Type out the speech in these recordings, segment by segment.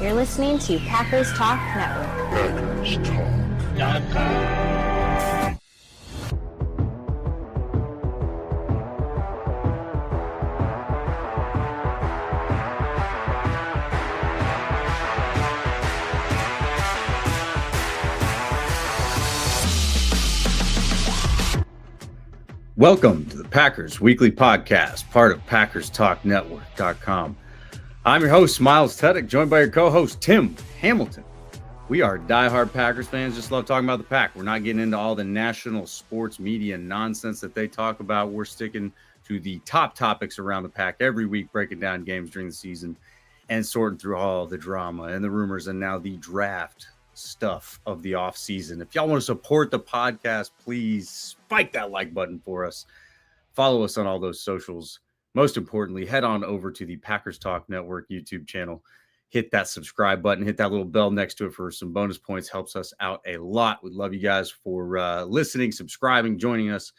You're listening to Packers Talk Network. PackersTalk.com. Welcome to the Packers Weekly Podcast, part of PackersTalkNetwork.com. I'm your host, Miles Teddick, joined by your co-host, Tim Hamilton. We are diehard Packers fans, just love talking about the Pack. We're not getting into all the national sports media nonsense that they talk about. We're sticking to the top topics around the Pack every week, breaking down games during the season and sorting through all the drama and the rumors and now the draft stuff of the off season. If y'all want to support the podcast, please spike that like button for us. Follow us on all those socials. Most importantly, head on over to the Packers Talk Network YouTube channel. Hit that subscribe button. Hit that little bell next to it for some bonus points. Helps us out a lot. We'd love you guys for listening, subscribing, joining us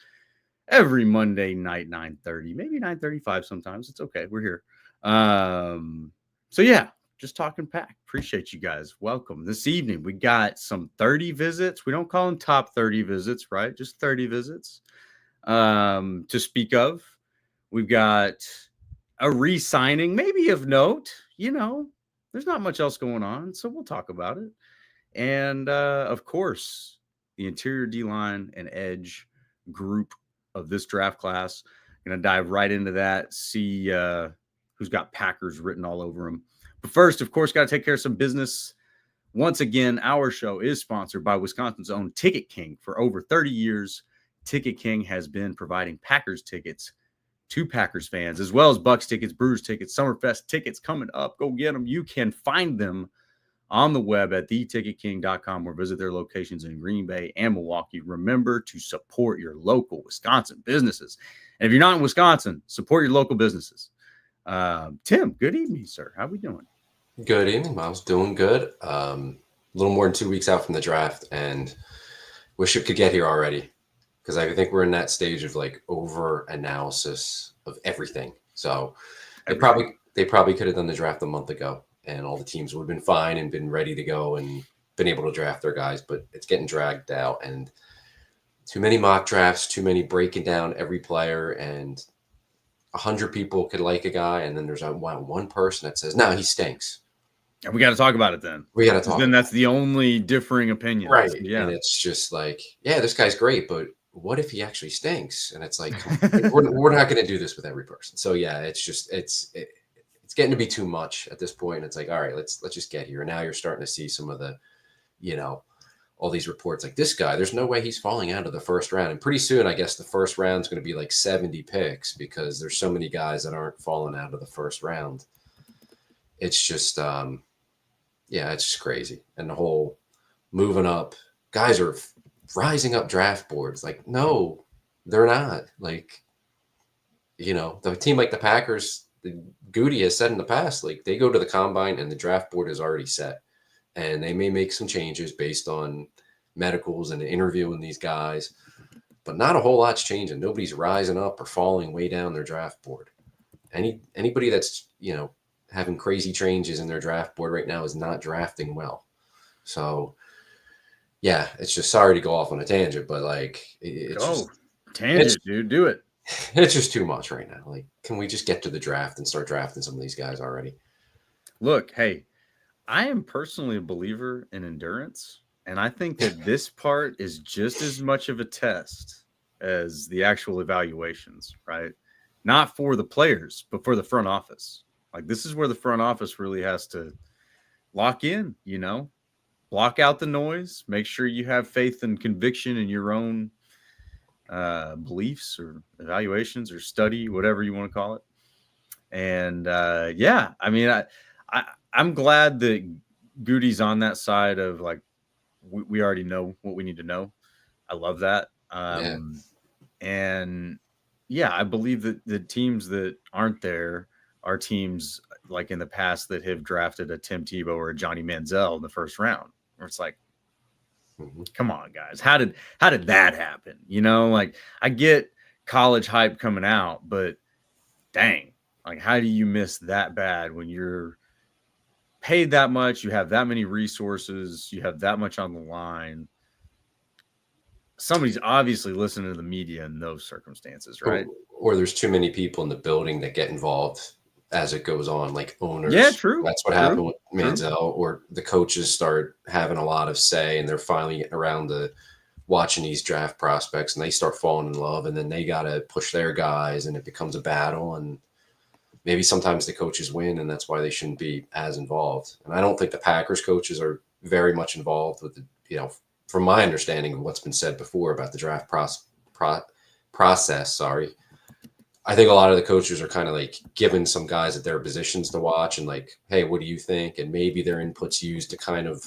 every Monday night, 9:30, maybe 9:35 sometimes. It's okay. We're here. So yeah, just talking Pack. Appreciate you guys. Welcome. This evening, we got some 30 visits. We don't call them top 30 visits, right? Just 30 visits to speak of. We've got a re-signing, maybe of note. You know, there's not much else going on, so we'll talk about it. And, of course, the interior D-line and edge group of this draft class. Going to dive right into that, see who's got Packers written all over them. But first, of course, got to take care of some business. Once again, our show is sponsored by Wisconsin's own Ticket King. For over 30 years, Ticket King has been providing Packers tickets to Packers fans, as well as Bucks tickets, Brewers tickets, Summerfest tickets coming up. Go get them. You can find them on the web at theticketking.com or visit their locations in Green Bay and Milwaukee. Remember to support your local Wisconsin businesses. And if you're not in Wisconsin, support your local businesses. Tim, good evening, sir. How we doing? Good evening, Miles. Doing good. A little more than 2 weeks out from the draft, and wish it could get here already, because I think we're in that stage of like over analysis of everything. So they probably could have done the draft a month ago, and all the teams would have been fine and been ready to go and been able to draft their guys. But it's getting dragged out, and too many mock drafts, too many breaking down every player, and 100 people could like a guy, and then there's one person that says, "No, he stinks." And we got to talk about it then. We got to talk. Then that's the only differing opinion. Right. Yeah. And it's just like, yeah, this guy's great, but what if he actually stinks? And it's like, we're not going to do this with every person. So yeah, it's just, it's getting to be too much at this point. And it's like, all right, let's just get here. And now you're starting to see some of the, all these reports like this guy, there's no way he's falling out of the first round. And pretty soon, I guess the first round is going to be like 70 picks because there's so many guys that aren't falling out of the first round. It's just, it's just crazy. And the whole moving up, guys are rising up draft boards. Like, no, they're not. Like, the team like the Packers, Goody has said in the past, like they go to the combine and the draft board is already set. And they may make some changes based on medicals and interviewing these guys, but not a whole lot's changing. Nobody's rising up or falling way down their draft board. Anybody that's, having crazy changes in their draft board right now is not drafting well. So, yeah, it's just, sorry to go off on a tangent, but like, dude, do it. It's just too much right now. Like, can we just get to the draft and start drafting some of these guys already? Look, hey, I am personally a believer in endurance, and I think that this part is just as much of a test as the actual evaluations, right? Not for the players, but for the front office. Like, this is where the front office really has to lock in, block out the noise, make sure you have faith and conviction in your own beliefs or evaluations or study, whatever you want to call it. And I'm glad that Goody's on that side of like, we already know what we need to know. I love that. And yeah, I believe that the teams that aren't there are teams like in the past that have drafted a Tim Tebow or a Johnny Manziel in the first round, where it's like, come on, guys, how did that happen? Like, I get college hype coming out, but dang, like, how do you miss that bad when you're paid that much, you have that many resources, you have that much on the line. Somebody's obviously listening to the media in those circumstances, right? Or there's too many people in the building that get involved as it goes on, like owners. Yeah, true. That's what happened with Manziel, or the coaches start having a lot of say and they're finally getting around to watching these draft prospects and they start falling in love, and then they got to push their guys and it becomes a battle, and maybe sometimes the coaches win and that's why they shouldn't be as involved. And I don't think the Packers coaches are very much involved with the, from my understanding of what's been said before about the draft process, sorry. I think a lot of the coaches are kind of like giving some guys at their positions to watch and like, hey, what do you think? And maybe their input's used to kind of,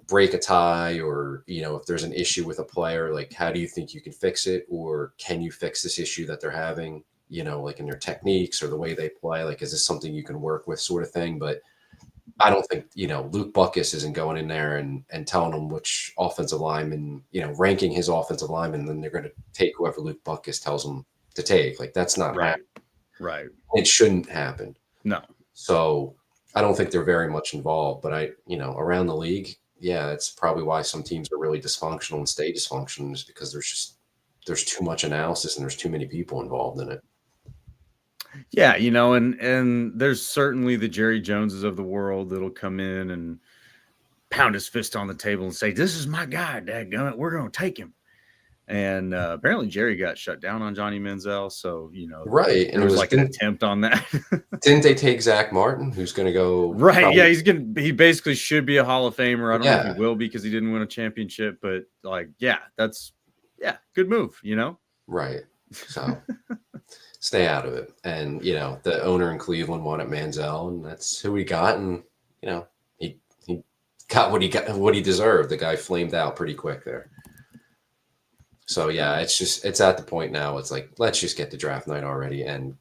break a tie, or, if there's an issue with a player, like, how do you think you can fix it? Or can you fix this issue that they're having, like in their techniques or the way they play? Like, is this something you can work with, sort of thing? But I don't think, Luke Buckus isn't going in there and telling them which offensive lineman, ranking his offensive lineman, and then they're going to take whoever Luke Buckus tells them to take. Like, that's not right. happening. Right. It shouldn't happen. No. So I don't think they're very much involved, but around the league, yeah, that's probably why some teams are really dysfunctional and stay dysfunctional, is because there's too much analysis and there's too many people involved in it. Yeah, and there's certainly the Jerry Joneses of the world that'll come in and pound his fist on the table and say, "This is my guy, dadgummit, we're going to take him." And apparently Jerry got shut down on Johnny Manziel, so right. And there was like an attempt on that. Didn't they take Zach Martin, who's going to go? Right, probably, he basically should be a Hall of Famer. I don't know if he will be because he didn't win a championship, but good move, Right. So. Stay out of it. And, the owner in Cleveland wanted Manziel, and that's who he got. And, he got what he deserved. The guy flamed out pretty quick there. So, yeah, it's at the point now. It's like, let's just get to draft night already and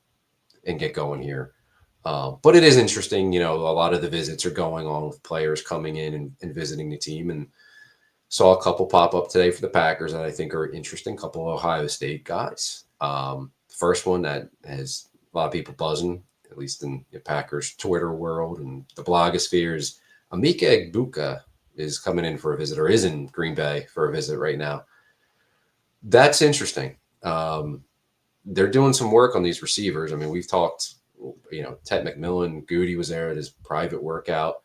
get going here. But it is interesting. A lot of the visits are going on with players coming in and visiting the team, and saw a couple pop up today for the Packers that I think are interesting. Couple of Ohio State guys. First one that has a lot of people buzzing, at least in the Packers Twitter world and the blogosphere, is Emeka Egbuka is coming in for a visit, or is in Green Bay for a visit right now. That's interesting. They're doing some work on these receivers. I mean, we've talked, Ted McMillan, Goody was there at his private workout.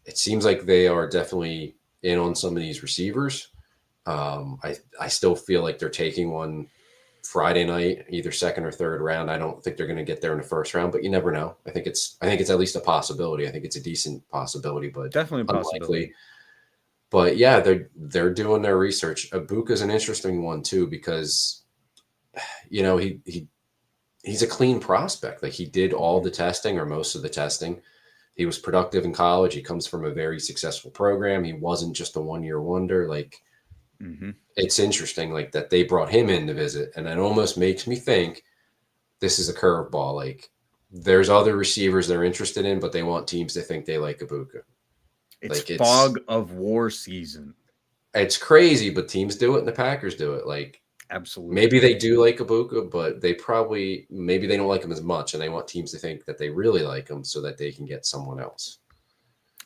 It seems like they are definitely in on some of these receivers. I still feel like they're taking one Friday night, either second or third round. I don't think they're going to get there in the first round, but you never know. I think it's at least a possibility. I think it's a decent possibility, but definitely a possibility. But yeah, they're doing their research. Egbuka is an interesting one too, because he's a clean prospect. Like, he did all the testing, or most of the testing. He was productive in college. He comes from a very successful program. He wasn't just a one-year wonder. Like, it's interesting, like, that they brought him in to visit, and it almost makes me think this is a curveball. Like, there's other receivers they're interested in, but they want teams to think they like Egbuka. It's fog of war season. It's crazy, but teams do it, and the Packers do it. Like, absolutely. Maybe they do like Egbuka, but maybe they don't like him as much, and they want teams to think that they really like him so that they can get someone else.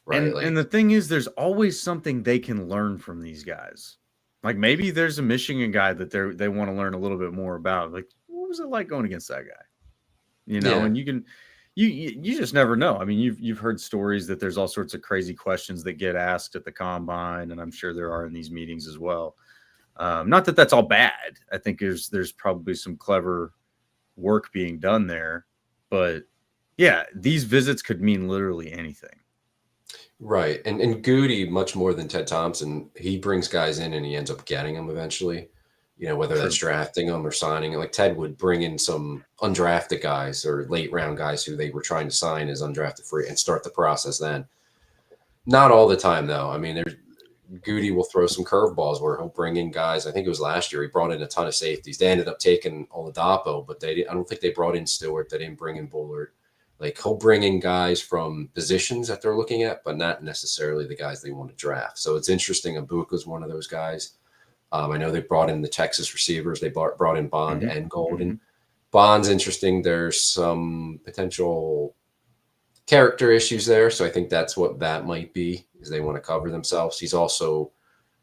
Right. And the thing is, there's always something they can learn from these guys. Like, maybe there's a Michigan guy that they want to learn a little bit more about. Like, what was it like going against that guy? And you just never know. I mean, you've heard stories that there's all sorts of crazy questions that get asked at the combine, and I'm sure there are in these meetings as well. Not that that's all bad. I think there's probably some clever work being done there, but yeah, these visits could mean literally anything. Right. And Goody, much more than Ted Thompson, he brings guys in and he ends up getting them eventually, whether that's drafting them or signing. Like, Ted would bring in some undrafted guys or late round guys who they were trying to sign as undrafted free and start the process then. Not all the time, though. I mean, Goody will throw some curveballs where he'll bring in guys. I think it was last year. He brought in a ton of safeties. They ended up taking Oladapo, but I don't think they brought in Stewart. They didn't bring in Bullard. Like, he'll bring in guys from positions that they're looking at, but not necessarily the guys they want to draft. So it's interesting. Egbuka is one of those guys. I know they brought in the Texas receivers. They brought in Bond and Golden. Bond's interesting. There's some potential character issues there. So I think that's what that might be, is they want to cover themselves. He's also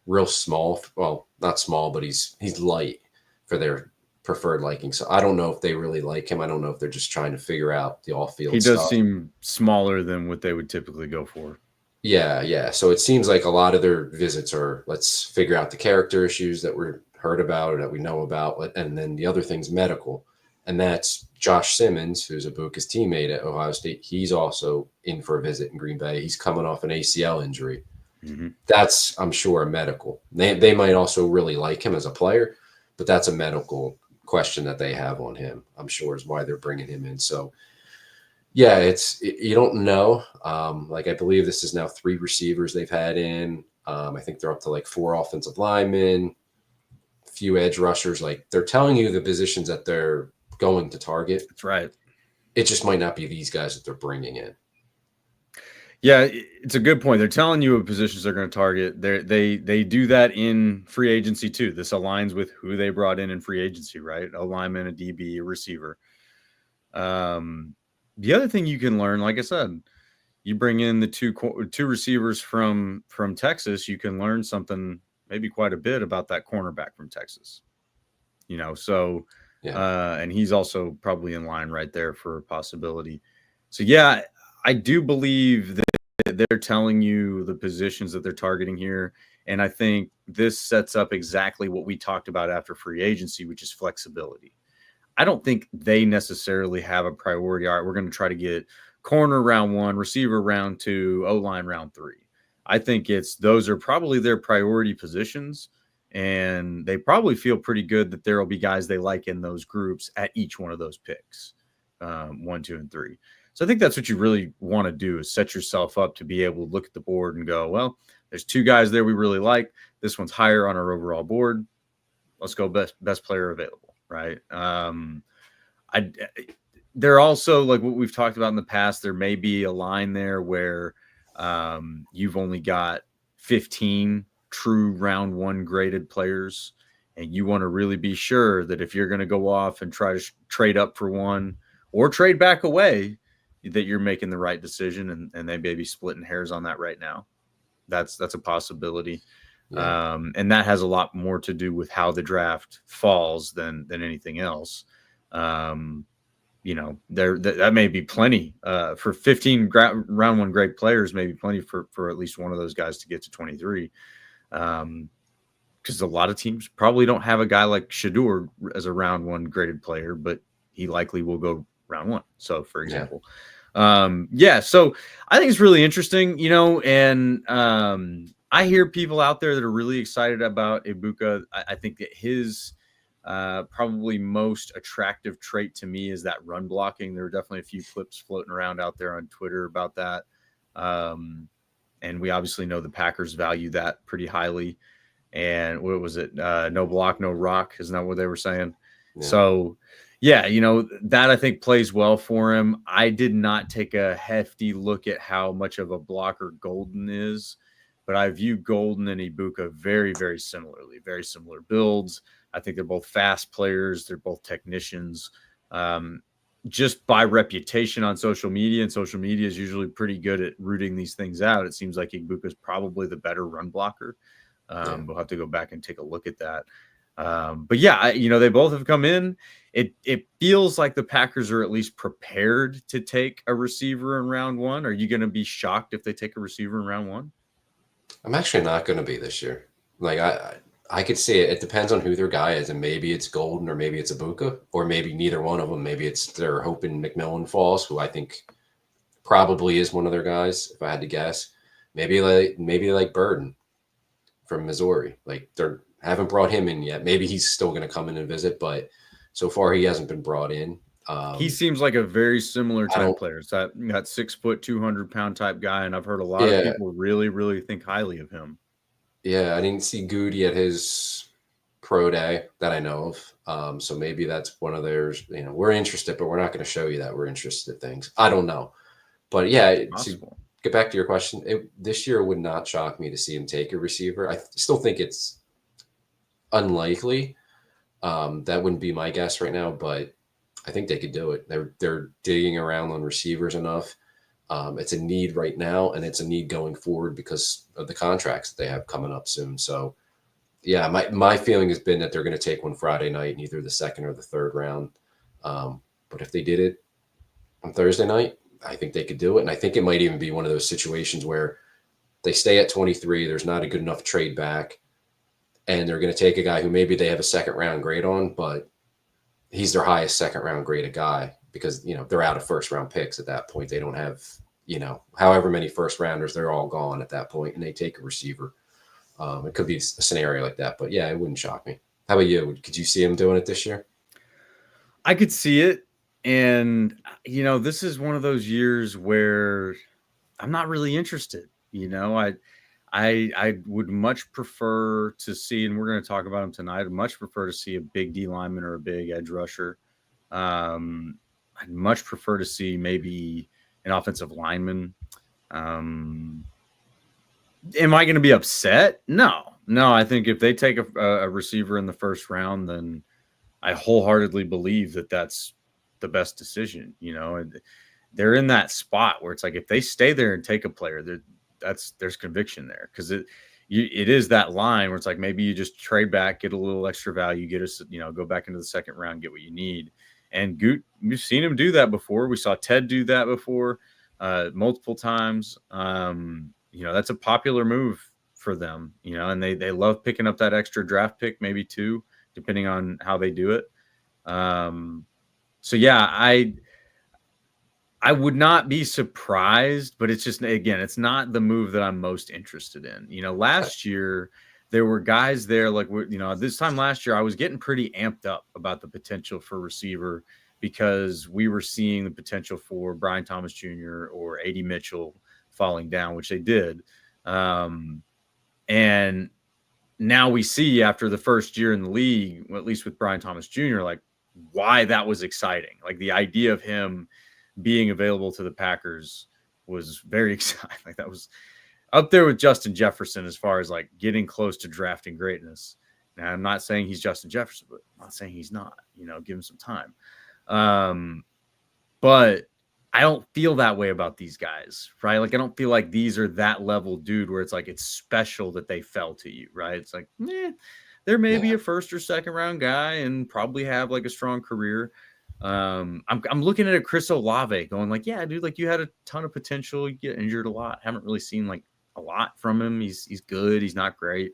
real small. Well, not small, but he's light for their preferred liking. So I don't know if they really like him. I don't know if they're just trying to figure out the off-field He stuff. does seem smaller than what they would typically go for. Yeah. So it seems like a lot of their visits are, let's figure out the character issues that we're heard about or that we know about. And then the other thing's medical. And that's Josh Simmons, who's Ibuka's teammate at Ohio State. He's also in for a visit in Green Bay. He's coming off an ACL injury. Mm-hmm. That's, I'm sure, a medical. They might also really like him as a player, but that's a medical question that they have on him, I'm sure, is why they're bringing him in. So, yeah, you don't know. Like, I believe this is now 3 receivers they've had in. I think they're up to like 4 offensive linemen, a few edge rushers. Like, they're telling you the positions that they're going to target. That's right. It just might not be these guys that they're bringing in. Yeah, it's a good point. They're telling you what positions they're going to target. They do that in free agency too. This aligns with who they brought in free agency, right? A lineman, a DB, a receiver. The other thing you can learn, like I said, you bring in the two receivers from Texas, you can learn something, maybe quite a bit, about that cornerback from Texas. So yeah. And he's also probably in line right there for a possibility. So yeah, I do believe that they're telling you the positions that they're targeting here. And I think this sets up exactly what we talked about after free agency, which is flexibility. I don't think they necessarily have a priority. All right, we're going to try to get corner round 1, receiver round 2, O-line round 3. I think those are probably their priority positions, and they probably feel pretty good that there will be guys they like in those groups at each one of those picks, 1, 2, and 3. So I think that's what you really want to do, is set yourself up to be able to look at the board and go, well, there's 2 guys there we really like. This one's higher on our overall board. Let's go best player available. Right. They're also, like what we've talked about in the past, there may be a line there where you've only got 15 true round 1 graded players, and you want to really be sure that if you're going to go off and try to trade up for one or trade back away, that you're making the right decision, and they may be splitting hairs on that right now. That's a possibility. Yeah. And that has a lot more to do with how the draft falls than anything else. That may be plenty for 15 round 1 great players, maybe plenty for at least one of those guys to get to 23. Because a lot of teams probably don't have a guy like Shedeur as a round 1 graded player, but he likely will go round 1. So, for example, so I think it's really interesting, and I hear people out there that are really excited about Ibuka. I think that his probably most attractive trait to me is that run blocking. There are definitely a few clips floating around out there on Twitter about that. And we obviously know the Packers value that pretty highly. And what was it? No block, no rock. Isn't that what they were saying? Yeah. So, yeah, that I think plays well for him. I did not take a hefty look at how much of a blocker Golden is, but I view Golden and Ibuka very, very similarly, very similar builds. I think they're both fast players. They're both technicians. Just by reputation on social media, and social media is usually pretty good at rooting these things out, it seems like Ibuka is probably the better run blocker. We'll have to go back and take a look at that. But yeah, they both have come in. It feels like the Packers are at least prepared to take a receiver in round 1. Are you going to be shocked if they take a receiver in round 1? I'm actually not going to be this year. Like I could see it. It depends on who their guy is, and maybe it's Golden, or maybe it's Ibuka, or maybe neither one of them. Maybe they're hoping McMillan falls, who I think probably is one of their guys, if I had to guess. Maybe they like Burden from Missouri. Like, they haven't brought him in yet. Maybe he's still going to come in and visit, but so far he hasn't been brought in. He seems like a very similar type player. It's that 6 foot, 200-pound type guy, and I've heard a lot of people really, really think highly of him. Yeah, I didn't see Goody at his pro day that I know of. So maybe that's one of theirs. We're interested, but we're not going to show you that we're interested in things. I don't know. But yeah, to get back to your question, this year would not shock me to see him take a receiver. I still think it's unlikely. That wouldn't be my guess right now, but I think they could do it. They're digging around on receivers enough. It's a need right now, and it's a need going forward because of the contracts that they have coming up soon. So, yeah, my feeling has been that they're going to take one Friday night in either the second or the third round. But if they did it on Thursday night, I think they could do it. And I think it might even be one of those situations where they stay at 23. There's not a good enough trade back, and they're going to take a guy who maybe they have a second round grade on, but he's their highest second round graded guy because, they're out of first round picks at that point. They don't have, however many first rounders, they're all gone at that point, and they take a receiver. It could be a scenario like that, but yeah, it wouldn't shock me. How about you? Could you see him doing it this year? I could see it. And, this is one of those years where I'm not really interested. I would much prefer to see, and we're going to talk about him tonight, I'd much prefer to see a big D lineman or a big edge rusher. I'd much prefer to see maybe an offensive lineman. Am I going to be upset? No, I think if they take a receiver in the first round, then I wholeheartedly believe that that's the best decision. They're in that spot where it's like, if they stay there and take a player, there's conviction there, because it is that line where it's like, maybe you just trade back, get a little extra value, get us, go back into the second round, get what you need. And Goot, we've seen him do that before. We saw Ted do that before, multiple times. That's a popular move for them, and they love picking up that extra draft pick, maybe two, depending on how they do it. So yeah, I would not be surprised, but it's just, again, it's not the move that I'm most interested in. Last year there were guys there, like, this time last year I was getting pretty amped up about the potential for receiver, because we were seeing the potential for Brian Thomas Jr. or A.D. Mitchell falling down, which they did. And now we see, after the first year in the league, at least with Brian Thomas Jr., like, why that was exciting. Like, the idea of him being available to the Packers was very exciting. Like, that was up there with Justin Jefferson as far as like getting close to drafting greatness. Now, I'm not saying he's Justin Jefferson, but I'm not saying he's not. Give him some time. But I don't feel that way about these guys, right? Like, I don't feel like these are that level dude where it's like, it's special that they fell to you, right? It's like, there may be a first or second round guy and probably have like a strong career. I'm looking at a Chris Olave going like, yeah, dude, like, you had a ton of potential. You get injured a lot. Haven't really seen like a lot from him. He's good. He's not great.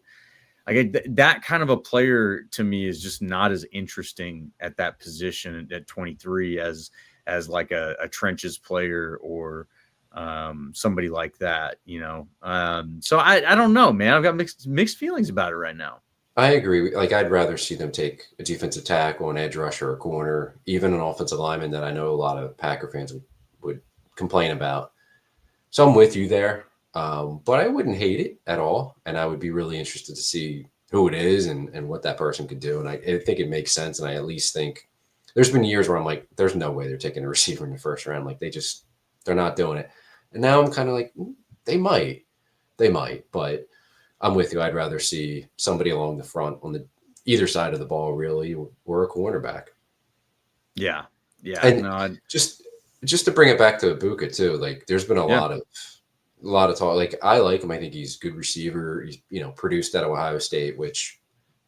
Like, that kind of a player to me is just not as interesting at that position at 23 as like a trenches player or somebody like that, So I don't know, man. I've got mixed feelings about it right now. I agree. Like, I'd rather see them take a defensive tackle, an edge rusher, a corner, even an offensive lineman that I know a lot of Packer fans would complain about. So I'm with you there. But I wouldn't hate it at all. And I would be really interested to see who it is and what that person could do. And I think it makes sense. And I at least think there's been years where I'm like, there's no way they're taking a receiver in the first round. Like, they're not doing it. And now I'm kind of like, they might, but I'm with you. I'd rather see somebody along the front on the either side of the ball, really, or a cornerback. Yeah. And just to bring it back to Ibuka too, like, there's been a lot of talk. Like, I like him. I think he's a good receiver. He's, produced at Ohio State, which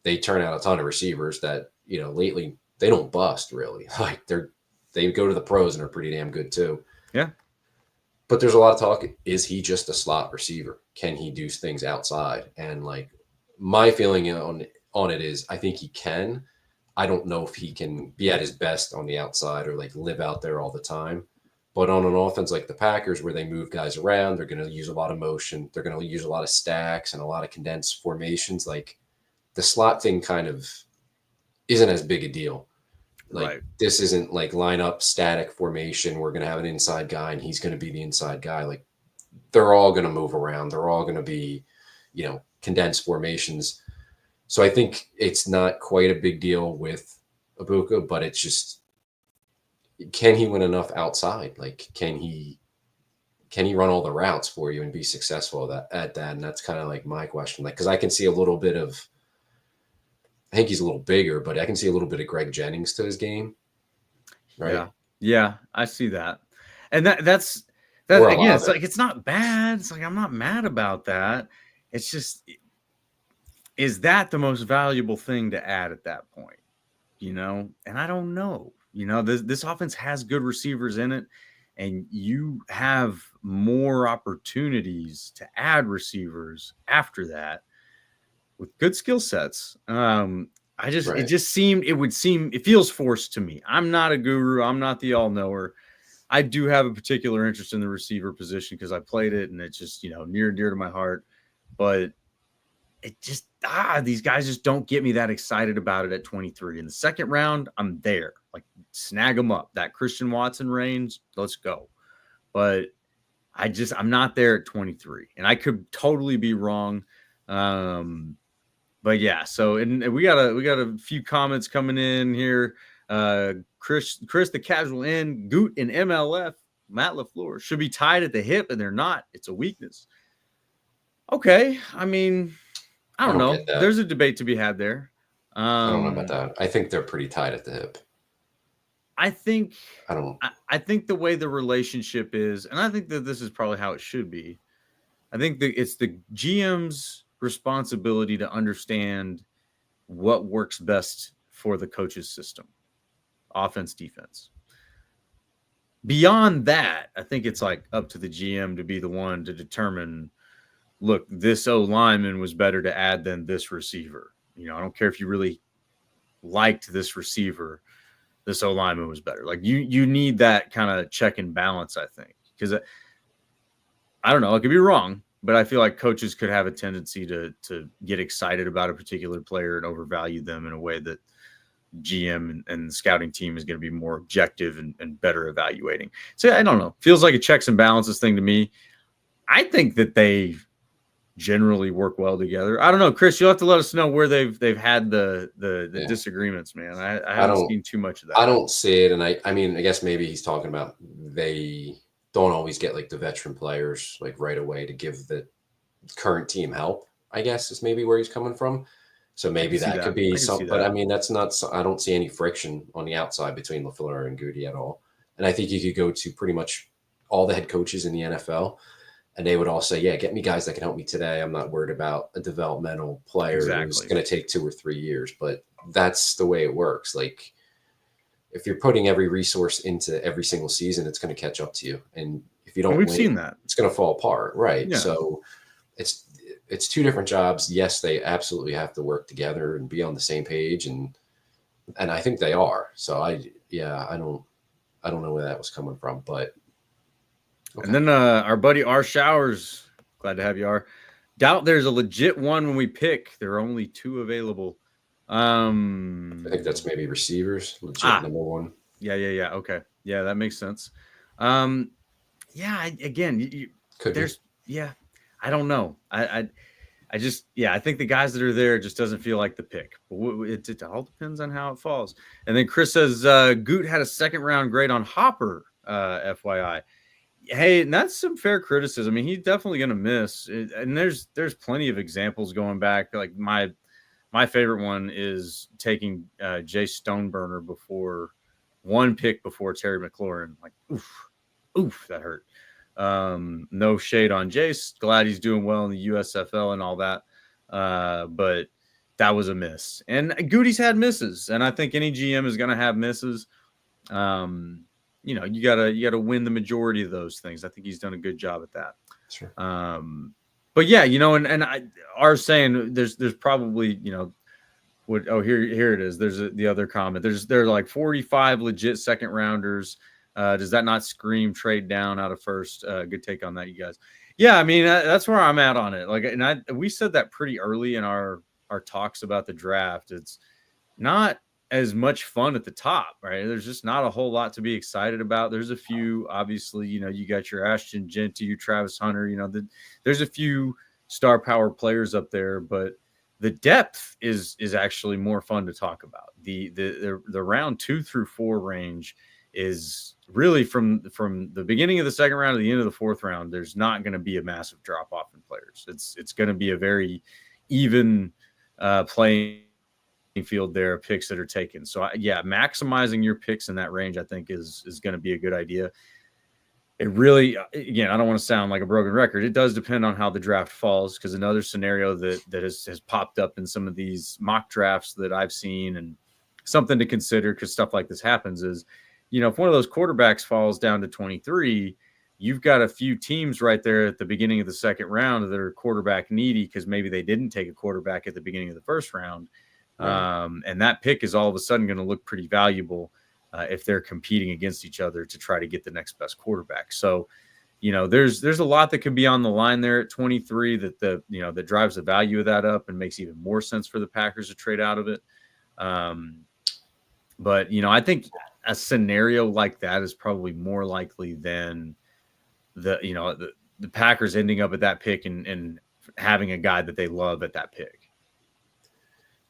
they turn out a ton of receivers that, lately they don't bust really. Like, they go to the pros and are pretty damn good too. Yeah. But there's a lot of talk. Is he just a slot receiver? Can he do things outside? And like, my feeling on it is, I think he can. I don't know if he can be at his best on the outside or like live out there all the time. But on an offense like the Packers, where they move guys around, they're going to use a lot of motion. They're going to use a lot of stacks and a lot of condensed formations. Like, the slot thing kind of isn't as big a deal. Like, This isn't like line up static formation. We're going to have an inside guy and he's going to be the inside guy. Like, they're all going to move around. They're all going to be, condensed formations. So I think it's not quite a big deal with Ibuka, but it's just, can he win enough outside? Like, can he run all the routes for you and be successful at that? And that's kind of like my question. Like, because I can see a little bit of, I think he's a little bigger, but I can see a little bit of Greg Jennings to his game. Right. Yeah. I see that. And that's That Or a again, lot it's of it. like it's not bad. It's like I'm not mad about that. It's just, is that the most valuable thing to add at that point? And I don't know. This offense has good receivers in it, and you have more opportunities to add receivers after that with good skill sets. Right. It feels forced to me. I'm not a guru. I'm not the all knower. I do have a particular interest in the receiver position because I played it, and it's just, near and dear to my heart. But it just, these guys just don't get me that excited about it at 23. In the second round, I'm there. Like, snag them up. That Christian Watson range, let's go. But I'm not there at 23, and I could totally be wrong. But yeah, so and we got a few comments coming in here. Chris, the casual end, Goot and MLF, Matt LaFleur should be tied at the hip, and they're not. It's a weakness. Okay, I mean, I don't know. Get that. There's a debate to be had there. I don't know about that. I think they're pretty tied at the hip. I think the way the relationship is, and I think that this is probably how it should be. I think that it's the GM's responsibility to understand what works best for the coach's system, offense, defense. Beyond that, I think it's like up to the GM to be the one to determine, look, this O lineman was better to add than this receiver. I don't care if you really liked this receiver, this O lineman was better. Like you need that kind of check and balance, I think, because I don't know, I could be wrong, but I feel like coaches could have a tendency to get excited about a particular player and overvalue them in a way that GM and the scouting team is going to be more objective and better evaluating. So I don't know. Feels like a checks and balances thing to me. I think that they generally work well together. I don't know, Chris. You'll have to let us know where they've had the disagreements, man. I haven't seen too much of that. I don't see it, and I mean, I guess maybe he's talking about they don't always get like the veteran players like right away to give the current team help, I guess is maybe where he's coming from. So maybe that could be something, but I mean, that's not, I don't see any friction on the outside between LaFleur and Goody at all. And I think you could go to pretty much all the head coaches in the NFL and they would all say, yeah, get me guys that can help me today. I'm not worried about a developmental player who's going to take 2 or 3 years, but that's the way it works. Like, if you're putting every resource into every single season, it's going to catch up to you. And if you don't, we've seen that, it's going to fall apart. Right. Yeah. So it's 2 different jobs. Yes, they absolutely have to work together and be on the same page. And I think they are. So I don't know where that was coming from, but. Okay. And then our buddy R Showers, glad to have you, R. Doubt there's a legit one when we pick. There are only 2 available. I think that's maybe receivers, legit number 1. Yeah. Okay. Yeah, that makes sense. Again, I don't know. I just, I think the guys that are there just doesn't feel like the pick. But it all depends on how it falls. And then Chris says, Goot had a 2nd round grade on Hopper, FYI. Hey, and that's some fair criticism. I mean, he's definitely going to miss. And there's plenty of examples going back. Like my favorite one is taking Jay Stoneburner before 1 pick before Terry McLaurin. Like, oof, that hurt. No shade on Jace. Glad he's doing well in the USFL and all that. But that was a miss. And Goody's had misses. And I think any GM is going to have misses. You gotta win the majority of those things. I think he's done a good job at that. Sure. But yeah, and I are saying there's probably, here it is. There's the other comment. There's like 45 legit 2nd rounders. Does that not scream trade down out of first? Good take on that, you guys. Yeah, I mean, that's where I'm at on it. Like, and we said that pretty early in our talks about the draft. It's not as much fun at the top, right? There's just not a whole lot to be excited about. There's a few, obviously, you got your Ashton Genty, your Travis Hunter, there's a few star power players up there, but the depth is actually more fun to talk about. The round 2 through 4 range is really from the beginning of the 2nd round to the end of the 4th round. There's not going to be a massive drop off in players. It's going to be a very even playing field there, picks that are taken. So maximizing your picks in that range, I think is going to be a good idea. it really, again, I don't want to sound like a broken record. It does depend on how the draft falls, because another scenario that has popped up in some of these mock drafts that I've seen, and something to consider because stuff like this happens, is, if one of those quarterbacks falls down to 23, you've got a few teams right there at the beginning of the second round that are quarterback needy because maybe they didn't take a quarterback at the beginning of the first round. Right. And that pick is all of a sudden going to look pretty valuable if they're competing against each other to try to get the next best quarterback. So, there's a lot that could be on the line there at 23 that drives the value of that up and makes even more sense for the Packers to trade out of it. But I think a scenario like that is probably more likely than the Packers ending up at that pick and having a guy that they love at that pick.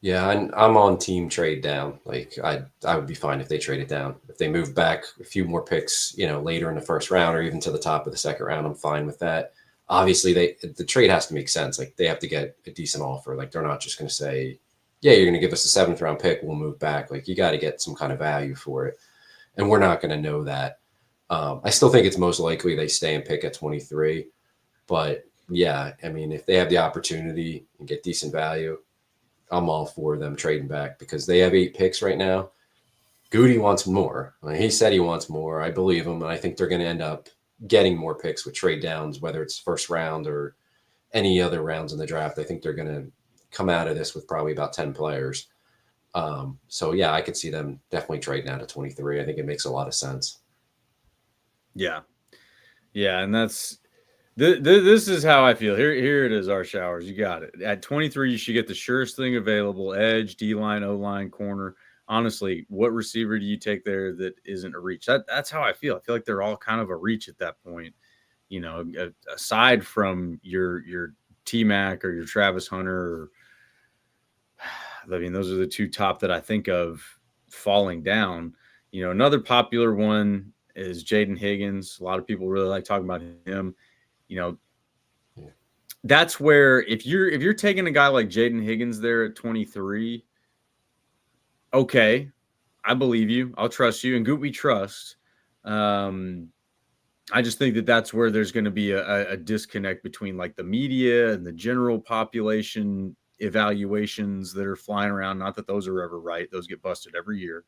Yeah, I'm on team trade down. Like I would be fine if they traded down. If they move back a few more picks, later in the first round or even to the top of the second round, I'm fine with that. Obviously, the trade has to make sense. Like they have to get a decent offer. Like they're not just going to say, yeah, you're going to give us a 7th round pick, we'll move back. Like you got to get some kind of value for it. And we're not going to know that. I still think it's most likely they stay and pick at 23. But yeah, I mean, if they have the opportunity and get decent value, I'm all for them trading back because they have 8 picks right now. Goody wants more. He said he wants more. I believe him. And I think they're going to end up getting more picks with trade downs, whether it's first round or any other rounds in the draft. I think they're going to come out of this with probably about 10 players. So, yeah, I could see them definitely trading out to 23. I think it makes a lot of sense. Yeah. Yeah, and that's this is how I feel. Here it is, our showers. You got it. At 23, you should get the surest thing available: edge, D-line, O-line, corner. Honestly, what receiver do you take there that isn't a reach? That's how I feel. I feel like they're all kind of a reach at that point. Aside from your T-Mac or your Travis Hunter, those are the two top that I think of falling down. Another popular one is Jaden Higgins. A lot of people really like talking about him. That's where if you're taking a guy like Jaden Higgins there at 23, okay, I believe you. I'll trust you. And Goot, we trust. I just think that's where there's going to be a disconnect between like the media and the general population evaluations that are flying around. Not that those are ever right. Those get busted every year.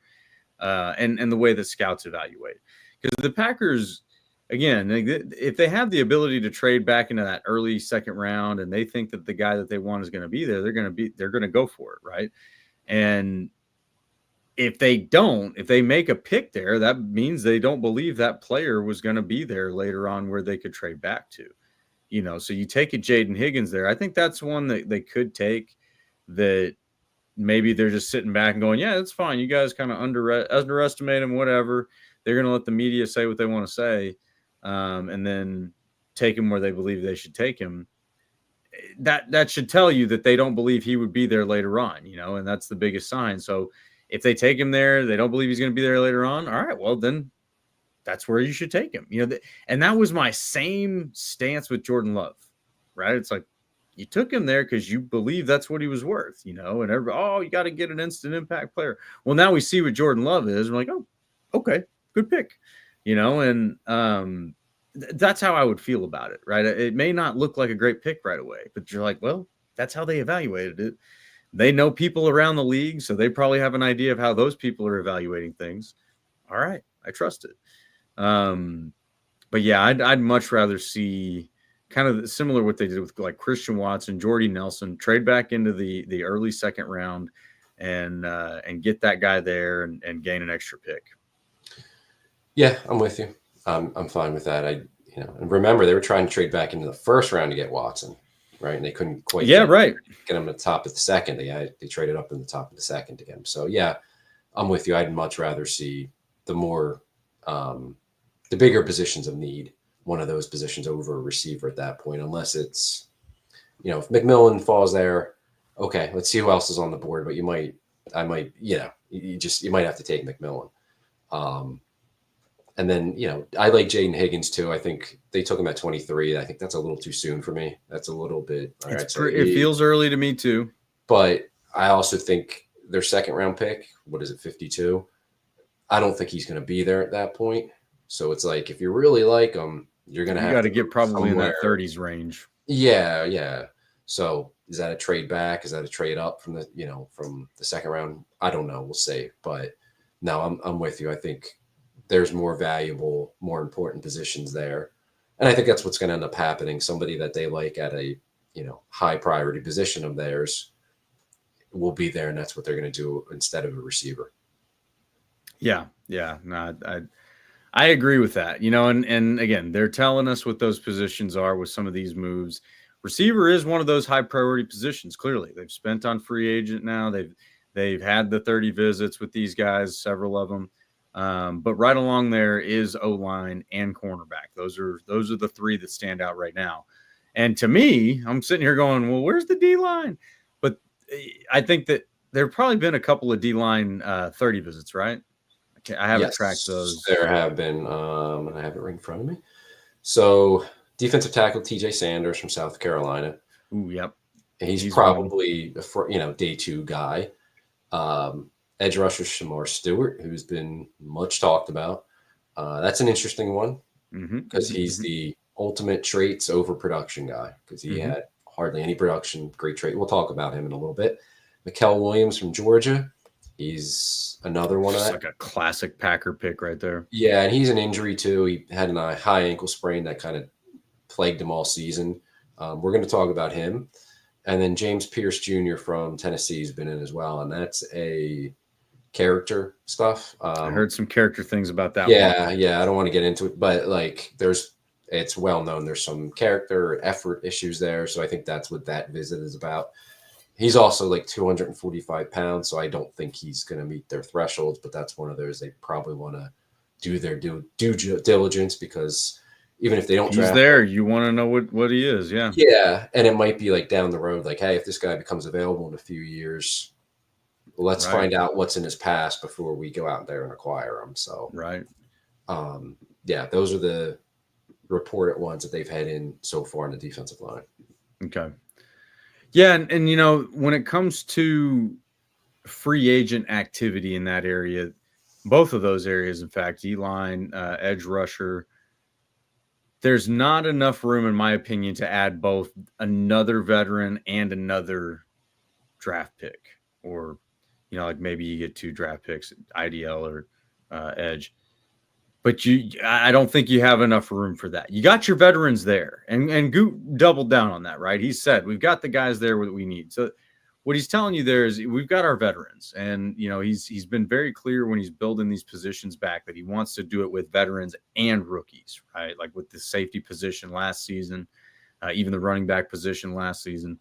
And the way that scouts evaluate. Because the Packers, again, if they have the ability to trade back into that early second round and they think that the guy that they want is going to be there, they're going to go for it, right? And if they make a pick there, that means they don't believe that player was going to be there later on where they could trade back to. So you take a Jaden Higgins there. I think that's one that they could take that maybe they're just sitting back and going, yeah, it's fine. You guys kind of underestimate him, whatever. They're going to let the media say what they want to say. And then take him where they believe they should take him. That should tell you that they don't believe he would be there later on, and that's the biggest sign. So if they take him there, they don't believe he's going to be there later on. All right, well, then that's where you should take him. And that was my same stance with Jordan Love, right? It's like you took him there because you believe that's what he was worth, and everybody, you got to get an instant impact player. Well, now we see what Jordan Love is. We're like, oh, okay, good pick. And that's how I would feel about it, right? It may not look like a great pick right away, but you're like, well, that's how they evaluated it. They know people around the league, so they probably have an idea of how those people are evaluating things. All right, I trust it. But yeah, I'd much rather see kind of similar what they did with like Christian Watson, Jordy Nelson, trade back into the early second round and get that guy there and gain an extra pick. Yeah, I'm with you. I'm fine with that. And remember they were trying to trade back into the first round to get Watson, right? And they couldn't quite get him at the top of the second. They traded up in the top of the second to get him. So yeah, I'm with you. I'd much rather see the more the bigger positions of need, one of those positions over a receiver at that point, unless it's if McMillan falls there, okay, let's see who else is on the board. But you might have to take McMillan. And then, I like Jaden Higgins too. I think they took him at 23. I think that's a little too soon for me. That's a little bit. All right, so it feels early to me too. But I also think their second round pick, 52? I don't think he's going to be there at that point. So it's like if you really like them, you're going to You have got to to get go probably in that somewhere. 30s range. Yeah, yeah. So is that a trade back? Is that a trade up from from the second round? I don't know. We'll see. But no, I'm with you. I think there's more valuable, more important positions there. And I think that's what's going to end up happening. Somebody that they like at a, high priority position of theirs will be there, and that's what they're going to do instead of a receiver. Yeah, yeah. No, I agree with that. And again, they're telling us what those positions are with some of these moves. Receiver is one of those high priority positions. Clearly, they've spent on free agent now. They've had the 30 visits with these guys, several of them. But right along there is O-line and cornerback. Those are the three that stand out right now. And to me, I'm sitting here going, well, where's the D-line? But I think that there have probably been a couple of D-line 30 visits, right? I haven't tracked those. There have been, and I have it right in front of me. So defensive tackle TJ Sanders from South Carolina. Ooh, yep. He's probably a day two guy. Edge rusher Shamar Stewart, who's been much talked about. That's an interesting one because he's the ultimate traits over production guy because he had hardly any production. Great trait. We'll talk about him in a little bit. Mikael Williams from Georgia. He's another one of that. Like a classic Packer pick right there. Yeah, and he's an injury too. He had a high ankle sprain that kind of plagued him all season. We're going to talk about him. And then James Pierce Jr. from Tennessee has been in as well, and that's a character stuff. I heard some character things about that. Yeah, I don't want to get into it, but it's well known. There's some character effort issues there, so I think that's what that visit is about. He's also like 245 pounds, so I don't think he's going to meet their thresholds, but that's one of those they probably want to do their due diligence because even if they don't draft there, you want to know what he is. Yeah. Yeah. And it might be like down the road, like, hey, if this guy becomes available in a few years, let's find out what's in his past before we go out there and acquire him. So, those are the reported ones that they've had in so far in the defensive line. Okay. Yeah, and when it comes to free agent activity in that area, both of those areas, in fact, D-line, edge rusher, there's not enough room, in my opinion, to add both another veteran and another draft pick, or like maybe you get 2 draft picks, IDL or edge. But I don't think you have enough room for that. You got your veterans there, and Goot doubled down on that, right? He said we've got the guys there that we need. So what he's telling you there is we've got our veterans, and he's been very clear when he's building these positions back that he wants to do it with veterans and rookies, right? Like with the safety position last season, even the running back position last season.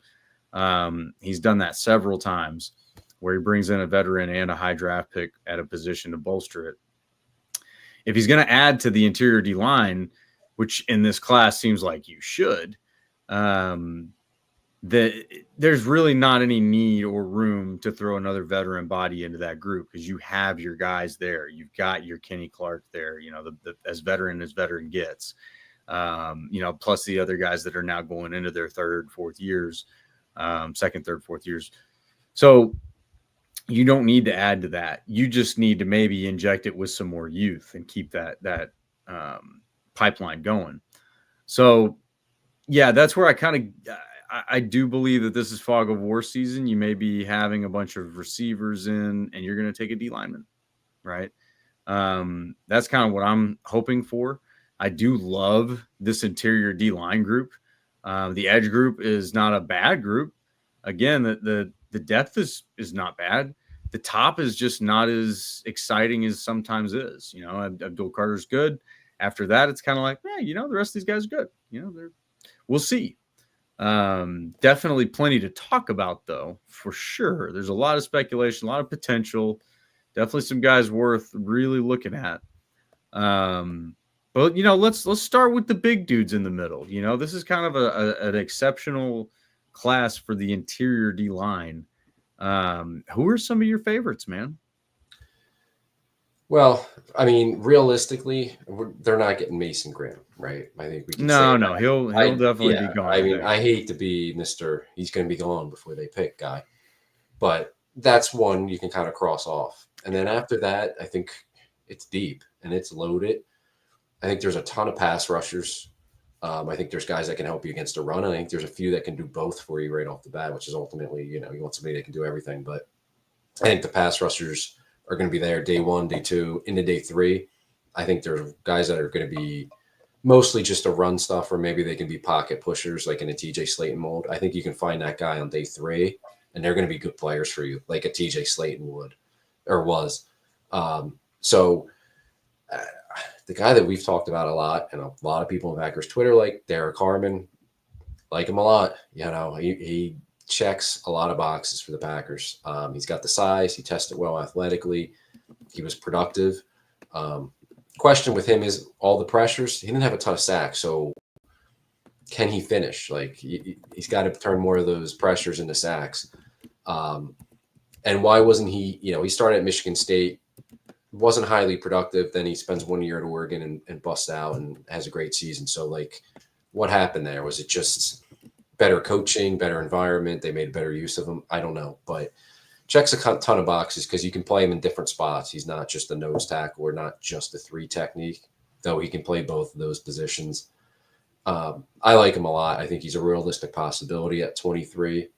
He's done that several times where he brings in a veteran and a high draft pick at a position to bolster it. If he's going to add to the interior D line, which in this class seems like you should, there's really not any need or room to throw another veteran body into that group because you have your guys there. You've got your Kenny Clark there, as veteran gets, plus the other guys that are now going into their third, fourth years. So you don't need to add to that. You just need to maybe inject it with some more youth and keep that pipeline going. So, yeah, that's where I do believe that this is fog of war season. You may be having a bunch of receivers in, and you're going to take a D lineman, right? That's kind of what I'm hoping for. I do love this interior D line group. The edge group is not a bad group. Again, the depth is not bad. The top is just not as exciting as sometimes is. Abdul Carter's good. After that, it's kind of like, the rest of these guys are good. We'll see. Definitely plenty to talk about, though, for sure. There's a lot of speculation, a lot of potential. Definitely some guys worth really looking at. But let's start with the big dudes in the middle. This is kind of an exceptional class for the interior D line. Who are some of your favorites, man? Well, I mean, realistically, they're not getting Mason Graham, right? I think we can say he'll definitely be gone. I mean, I hate to be Mr. He's going to be gone before they pick guy, but that's one you can kind of cross off. And then after that, I think it's deep and it's loaded. I think there's a ton of pass rushers. I think there's guys that can help you against a run. And I think there's a few that can do both for you right off the bat, which is ultimately, you want somebody that can do everything. But I think the pass rushers are going to be there day 1, day 2, into day 3. I think there's guys that are going to be mostly just a run stuff, or maybe they can be pocket pushers like in a TJ Slayton mold. I think you can find that guy on day 3, and they're going to be good players for you, like a TJ Slayton would or was. So the guy that we've talked about a lot, and a lot of people in Packers Twitter, like Derek Harmon, like him a lot. He checks a lot of boxes for the Packers. He's got the size. He tested well athletically. He was productive. Question with him is all the pressures. He didn't have a ton of sacks, so can he finish? Like he's got to turn more of those pressures into sacks. And why wasn't he? He started at Michigan State, wasn't highly productive. Then he spends 1 year at Oregon and busts out and has a great season. So like, what happened there? Was it just better coaching, better environment? They made better use of him. I don't know, but checks a ton of boxes because you can play him in different spots. He's not just a nose tackle or not just a 3 technique, though he can play both of those positions. I like him a lot. I think he's a realistic possibility at 23.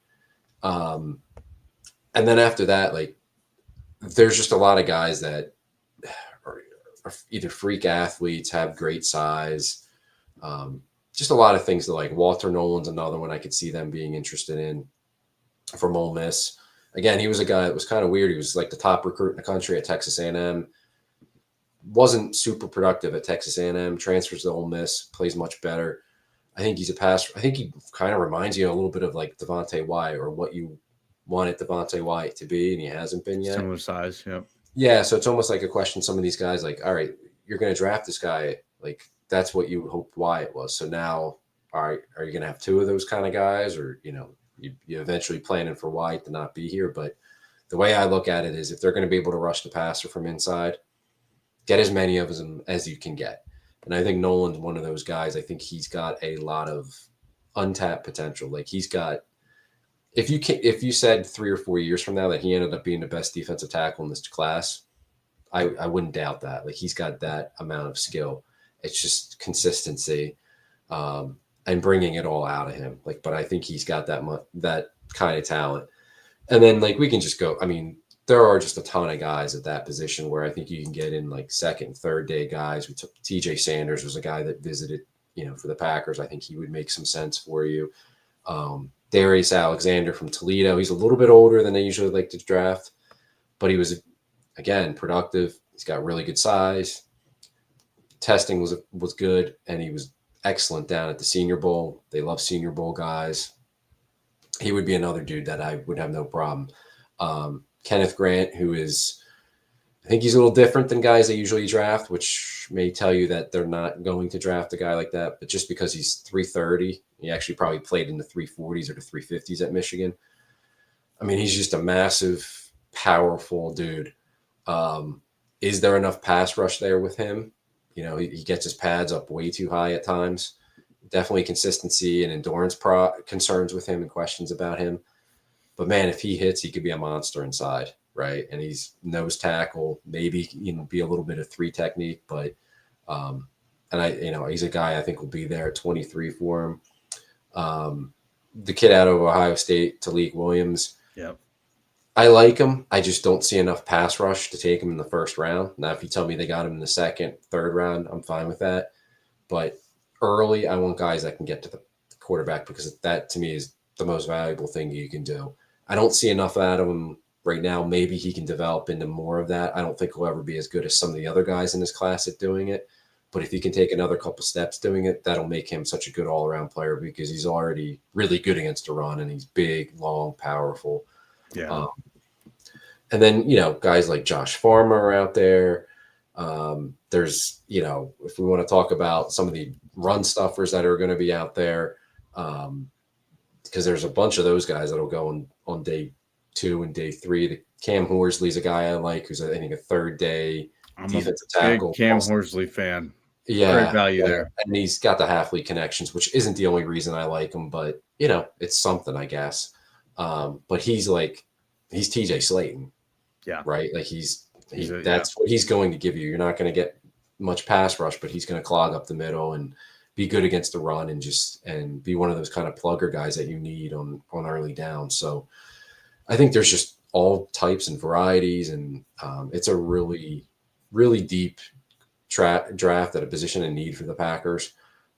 And then after that, like, there's just a lot of guys that are either freak athletes, have great size, just a lot of things that, like, Walter Nolan's another one I could see them being interested in from Ole Miss. Again, he was a guy that was kind of weird. He was like the top recruit in the country at Texas A&M. Wasn't super productive at Texas A&M. Transfers to Ole Miss, plays much better. I think he's a passer. I think he kind of reminds you a little bit of like Devontae Wyatt, or what you wanted Devontae Wyatt to be, and he hasn't been yet. Similar size, yeah. Yeah, so it's almost like a question. Some of these guys, like, all right, you're going to draft this guy. Like, that's what you hoped Wyatt was. So now, all right, are you going to have 2 of those kind of guys, or you eventually planning for Wyatt to not be here? But the way I look at it is, if they're going to be able to rush the passer from inside, get as many of them as you can get. And I think Nolan's one of those guys. I think he's got a lot of untapped potential. Like, he's got, if you said 3 or 4 years from now that he ended up being the best defensive tackle in this class, I wouldn't doubt that. Like, he's got that amount of skill. It's just consistency and bringing it all out of him. Like, but I think he's got that kind of talent. And then, like, we can just go. I mean, there are just a ton of guys at that position where I think you can get in, like, second, third day guys. We took TJ Sanders was a guy that visited, for the Packers. I think he would make some sense for you. Darius Alexander from Toledo. He's a little bit older than they usually like to draft, but he was, again, productive. He's got really good size. Testing was good, and he was excellent down at the Senior Bowl. They love Senior Bowl guys. He would be another dude that I would have no problem. Kenneth Grant, who is, I think he's a little different than guys they usually draft, which may tell you that they're not going to draft a guy like that. But just because he's 330, he actually probably played in the 340s or the 350s at Michigan. I mean, he's just a massive, powerful dude. Is there enough pass rush there with him? He gets his pads up way too high at times. Definitely consistency and endurance concerns with him and questions about him. But, man, if he hits, he could be a monster inside, right? And he's nose tackle, maybe be a little bit of 3 technique, but he's a guy I think will be there at 23 for him. The kid out of Ohio State, Talik Williams. Yep. I like him. I just don't see enough pass rush to take him in the first round. Now, if you tell me they got him in the second, third round, I'm fine with that. But early, I want guys that can get to the quarterback, because that, to me, is the most valuable thing you can do. I don't see enough out of him right now. Maybe he can develop into more of that. I don't think he'll ever be as good as some of the other guys in his class at doing it. But if he can take another couple steps doing it, that'll make him such a good all-around player, because he's already really good against a run, and he's big, long, powerful. Yeah. And then, guys like Josh Farmer are out there. There's, if we want to talk about some of the run stuffers that are going to be out there, because there's a bunch of those guys that'll go on day 2 and day 3. The Cam Horsley's a guy I like, who's, I think, a third day defensive tackle. Big Cam Horsley fan. Yeah. Great value there. And he's got the Halfley connections, which isn't the only reason I like him, but, it's something, I guess. But he's TJ Slayton. Yeah. Right. Like that's what he's going to give you. You're not going to get much pass rush, but he's going to clog up the middle and be good against the run and be one of those kind of plugger guys that you need on early down. So I think there's just all types and varieties, and it's a really, really deep draft at a position in need for the Packers.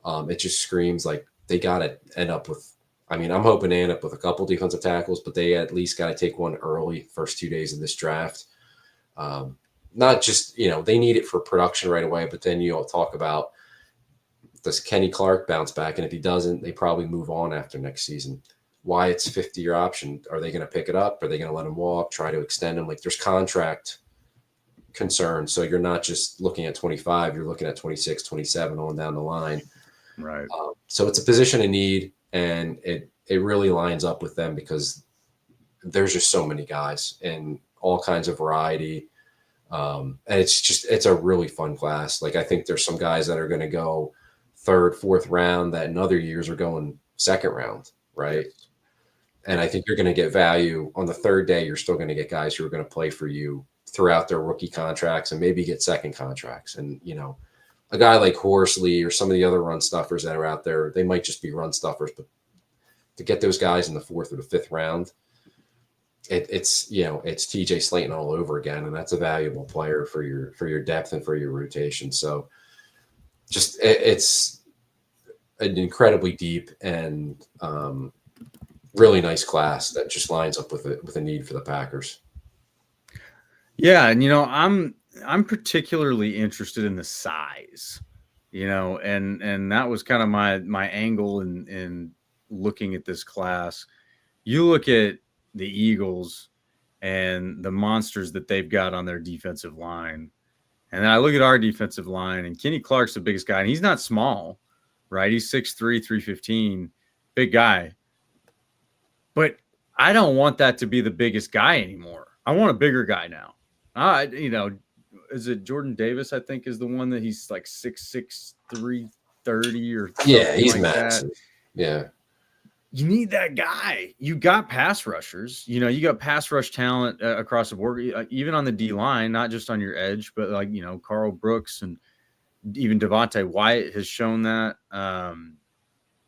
It just screams like they got to end up with, I mean, I'm hoping they end up with a couple defensive tackles, but they at least got to take one early, first 2 days of this draft. Not just, they need it for production right away, but then you'll talk about, does Kenny Clark bounce back? And if he doesn't, they probably move on after next season. Wyatt's 50-year option. Are they going to pick it up? Are they going to let him walk, try to extend him? Like, there's contract concerns. So you're not just looking at 25, you're looking at 26, 27 on down the line. Right. So it's a position of need, and it really lines up with them because there's just so many guys and all kinds of variety. And it's a really fun class. Like, I think there's some guys that are going to go third, fourth round that in other years are going second round. Right. And I think you're going to get value on the third day. You're still going to get guys who are going to play for you throughout their rookie contracts and maybe get second contracts. And, a guy like Horsley or some of the other run stuffers that are out there, they might just be run stuffers, but to get those guys in the fourth or the fifth round, it's TJ Slayton all over again. And that's a valuable player for your depth and for your rotation. So just, it's an incredibly deep and really nice class that just lines up with a need for the Packers. Yeah, and I'm particularly interested in the size, and that was kind of my angle in looking at this class. You look at the Eagles and the monsters that they've got on their defensive line, and then I look at our defensive line, and Kenny Clark's the biggest guy, and he's not small, right? He's 6'3", 315, big guy. But I don't want that to be the biggest guy anymore. I want a bigger guy now. Is it Jordan Davis? I think is the one that he's like 6'6", 330 or yeah, he's like massive. That. Yeah, you need that guy. You got pass rushers. You got pass rush talent across the board, even on the D line, not just on your edge, but like Carl Brooks and even Devontae Wyatt has shown that.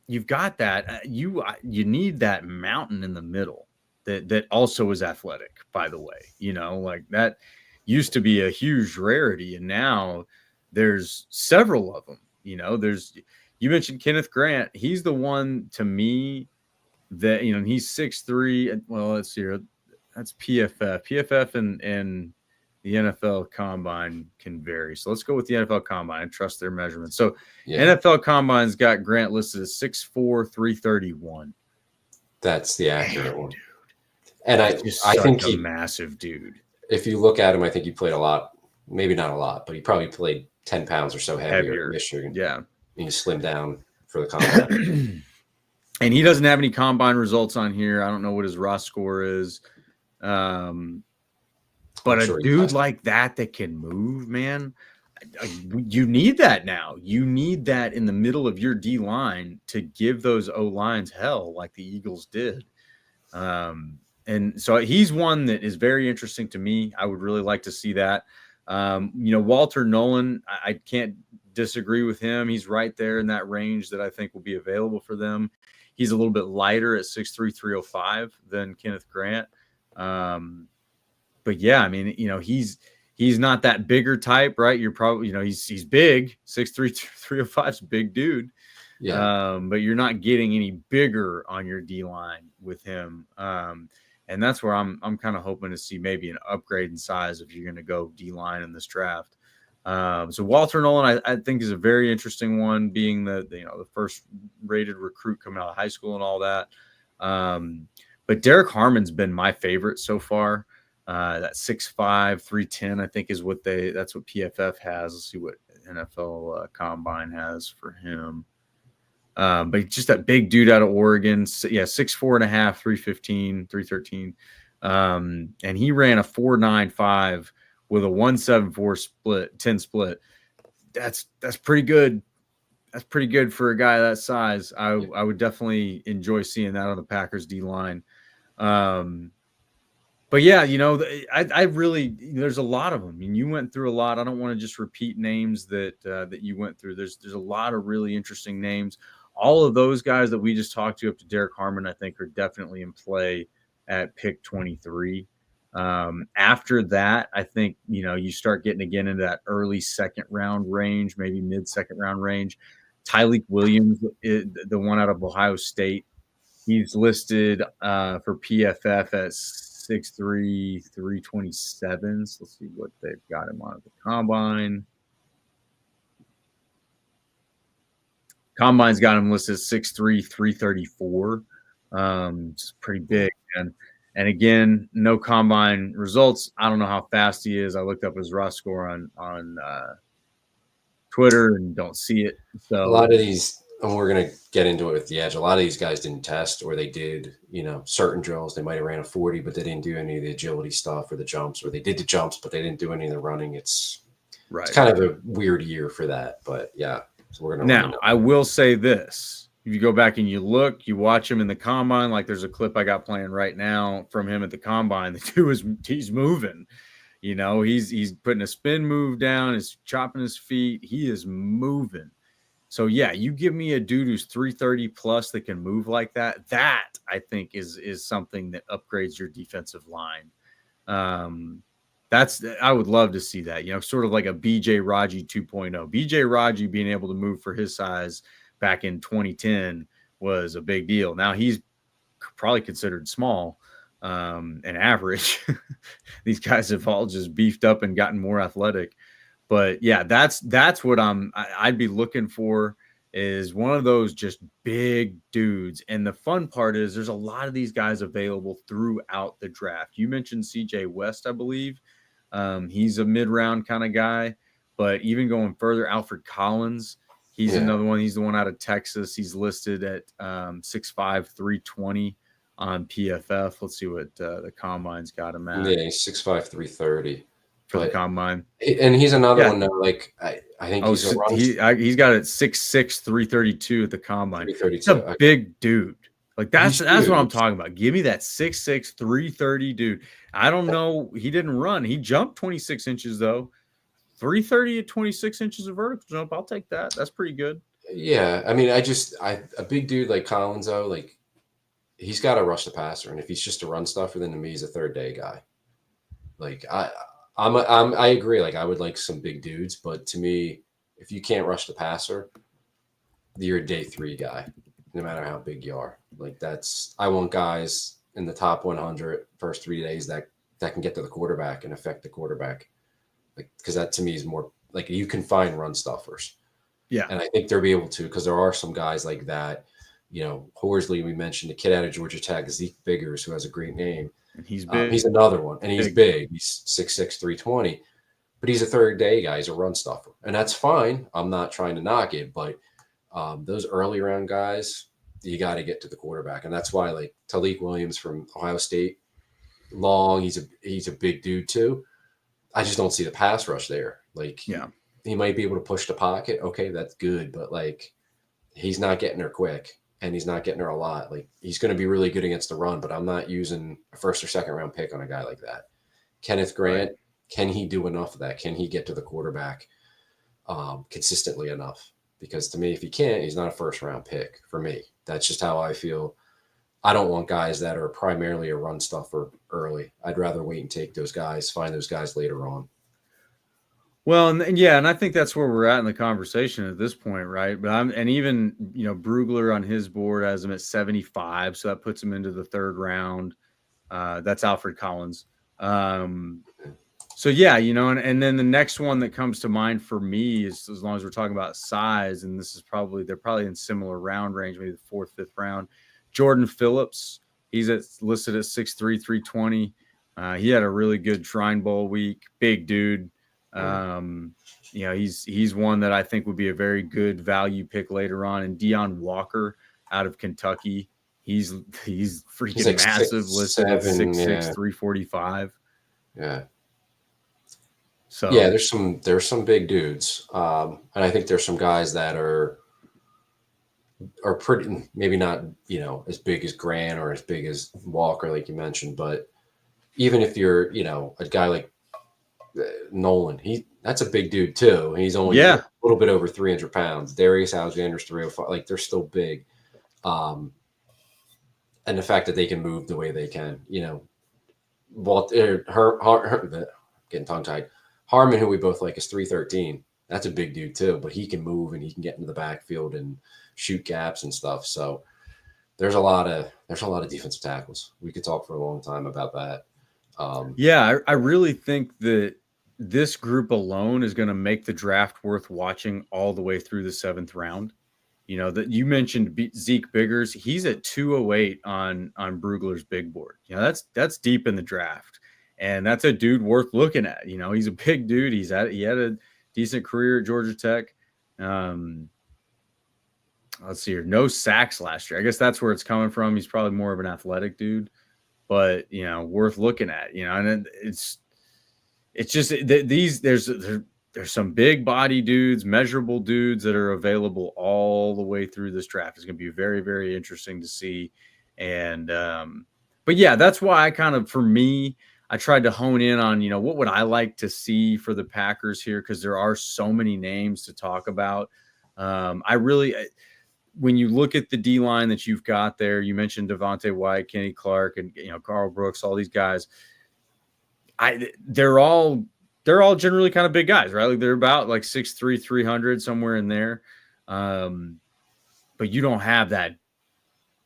You've got that. You need that mountain in the middle that also is athletic, by the way. Like that used to be a huge rarity, and now there's several of them. You mentioned Kenneth Grant. He's the one to me that he's 6'3". Well, let's see here. That's PFF. PFF and the NFL Combine can vary. So let's go with the NFL Combine and trust their measurements. So NFL Combine's got Grant listed as 6'4", 331. That's the accurate one. Dude. And I think he's a massive dude. If you look at him, I think he played a lot, maybe not a lot, but he probably played 10 pounds or so heavier at Michigan. Yeah. He slimmed down for the combine. And he doesn't have any combine results on here. I don't know what his raw score is. But a dude like that can move, man, you need that now. You need that in the middle of your D line to give those O lines hell like the Eagles did. And so he's one that is very interesting to me. I would really like to see that. Walter Nolan, I can't disagree with him. He's right there in that range that I think will be available for them. He's a little bit lighter at 6'3", 305 than Kenneth Grant. But yeah, I mean, he's not that bigger type, right? You're probably, he's big, 6'3", 305 is a big dude. Yeah. But you're not getting any bigger on your D line with him. And that's where I'm kind of hoping to see maybe an upgrade in size if you're going to go D line in this draft. So Walter Nolan, I think, is a very interesting one, being the first rated recruit coming out of high school and all that. But Derek Harmon's been my favorite so far. That 6'5", 310, I think is that's what PFF has. Let's see what NFL Combine has for him. But he's just that big dude out of Oregon. 6'4.5", 315, 313. And he ran a 4.95 with a 1.74 10 split. That's pretty good. That's pretty good for a guy that size. I would definitely enjoy seeing that on the Packers D line. But yeah, I really, there's a lot of them. I mean, you went through a lot. I don't want to just repeat names that you went through. There's a lot of really interesting names. All of those guys that we just talked to, up to Derek Harmon, I think are definitely in play at pick 23. After that, I think, you start getting again into that early second round range, maybe mid second round range. Tyleik Williams, the one out of Ohio State, he's listed for PFF at 6'3", 327. So let's see what they've got him on at the combine. Combine's got him listed 6'3", 334. It's pretty big. And again, no combine results. I don't know how fast he is. I looked up his raw score on Twitter and don't see it. So a lot of these, and we're going to get into it with the edge, a lot of these guys didn't test, or they did, certain drills. They might have ran a 40, but they didn't do any of the agility stuff or the jumps, or they did the jumps, but they didn't do any of the running. It's kind of a weird year for that. But yeah, so we're going to. Now, I will say this. If you go back and you watch him in the combine, like there's a clip I got playing right now from him at the combine. The dude he's moving. He's putting a spin move down, he's chopping his feet, he is moving. So yeah, you give me a dude who's 330 plus that can move like that I think is something that upgrades your defensive line. I would love to see that, sort of like a BJ Raji 2.0. BJ Raji being able to move for his size back in 2010 was a big deal. Now he's probably considered small and average. These guys have all just beefed up and gotten more athletic. But yeah, that's what I'd be looking for, is one of those just big dudes. And the fun part is there's a lot of these guys available throughout the draft. You mentioned CJ West, I believe. He's a mid-round kind of guy. But even going further, Alfred Collins, he's another one. He's the one out of Texas. He's listed at 6'5", 320 on PFF. Let's see what the combine's got him at. Yeah, he's 6'5", 330 for the combine. And he's another one that, like, I think he's got it 6'6", 332 at the combine. 332. He's a big dude. Like that's what I'm talking about. Give me that 6'6", 330 dude. I don't know. He didn't run. He jumped 26 inches though. 330 at 26 inches of vertical jump. I'll take that. That's pretty good. Yeah. I mean, a big dude like Collins though, like he's got to rush the passer. And if he's just a run stuffer, then to me, he's a third day guy. Like I agree. Like I would like some big dudes, but to me, if you can't rush the passer, you're a day 3 guy, no matter how big you are. Like I want guys in the top 100 first 3 days that can get to the quarterback and affect the quarterback. Like, because that to me is more like you can find run stuffers. Yeah. And I think they'll be able to, because there are some guys like that. Horsley, we mentioned the kid out of Georgia Tech, Zeke Biggers, who has a great name. And he's big. He's another one. And he's big. He's 6'6", 320. But he's a third day guy. He's a run stuffer. And that's fine. I'm not trying to knock it. But those early round guys, you got to get to the quarterback. And that's why, like, Tyleik Williams from Ohio State, long, he's a big dude too. I just don't see the pass rush there. Like, he might be able to push the pocket. Okay, that's good. But, like, he's not getting there quick. And he's not getting there a lot. Like, he's going to be really good against the run, but I'm not using a first or second round pick on a guy like that. Kenneth Grant, can he do enough of that? Can he get to the quarterback consistently enough? Because to me, if he can't, he's not a first round pick for me. That's just how I feel. I don't want guys that are primarily a run stuffer early. I'd rather wait and take those guys, find those guys later on. Well, and I think that's where we're at in the conversation at this point, right? But even Brugler on his board has him at 75, so that puts him into the third round. That's Alfred Collins. So yeah, and then the next one that comes to mind for me is, as long as we're talking about size, and they're probably in similar round range, maybe the 4th, 5th round. Jordan Phillips, he's listed at 6'3", 320. He had a really good Shrine Bowl week. Big dude. He's one that I think would be a very good value pick later on. And Deion Walker out of Kentucky, he's freaking like massive, listed at 6'6", 345. Yeah. So yeah, there's some big dudes, and I think there's some guys that are pretty, maybe not as big as Grant or as big as Walker, like you mentioned, but even if you're, a guy like Nolan, that's a big dude too. He's only a little bit over 300 pounds. Darius Alexander's 305. Like, they're still big. And the fact that they can move the way they can, getting tongue tied. Harmon, who we both like, is 313. That's a big dude too, but he can move and he can get into the backfield and shoot gaps and stuff. So there's a lot of defensive tackles. We could talk for a long time about that. I really think that this group alone is going to make the draft worth watching all the way through the 7th round. That you mentioned Zeke Biggers. He's at 208 on Brugler's big board. That's deep in the draft, and that's a dude worth looking at. He's a big dude. He had a decent career at Georgia Tech. Let's see here. No sacks last year. I guess that's where it's coming from. He's probably more of an athletic dude, but worth looking at. And it's just there's some big body dudes, measurable dudes that are available all the way through this draft. It's going to be very, very interesting to see. And, but yeah, that's why I tried to hone in on, what would I like to see for the Packers here? Cause there are so many names to talk about. When you look at the D line that you've got there, you mentioned Devontae White, Kenny Clark, and, Carl Brooks, all these guys, they're all generally kind of big guys, right? Like, they're about like 6'3", 300, somewhere in there. But you don't have that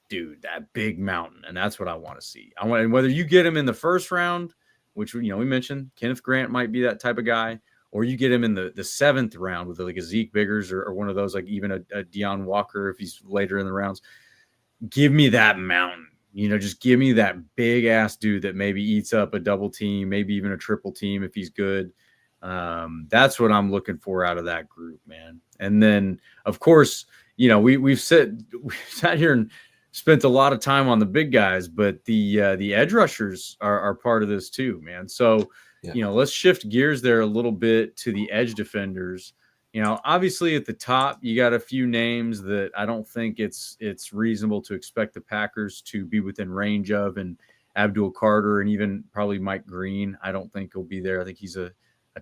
dude, that big mountain. And that's what I want to see. And whether you get him in the first round, which, we mentioned Kenneth Grant might be that type of guy, or you get him in the 7th round with like a Zeke Biggers or one of those, like even a Deion Walker, if he's later in the rounds, give me that mountain. Just give me that big ass dude that maybe eats up a double team, maybe even a triple team if he's good. That's what I'm looking for out of that group, man. And then, of course, we've sat here and spent a lot of time on the big guys, but the edge rushers are part of this too, man. So, let's shift gears there a little bit to the edge defenders. Obviously at the top, you got a few names that I don't think it's reasonable to expect the Packers to be within range of, and Abdul Carter and even probably Mike Green. I don't think he'll be there. I think he's a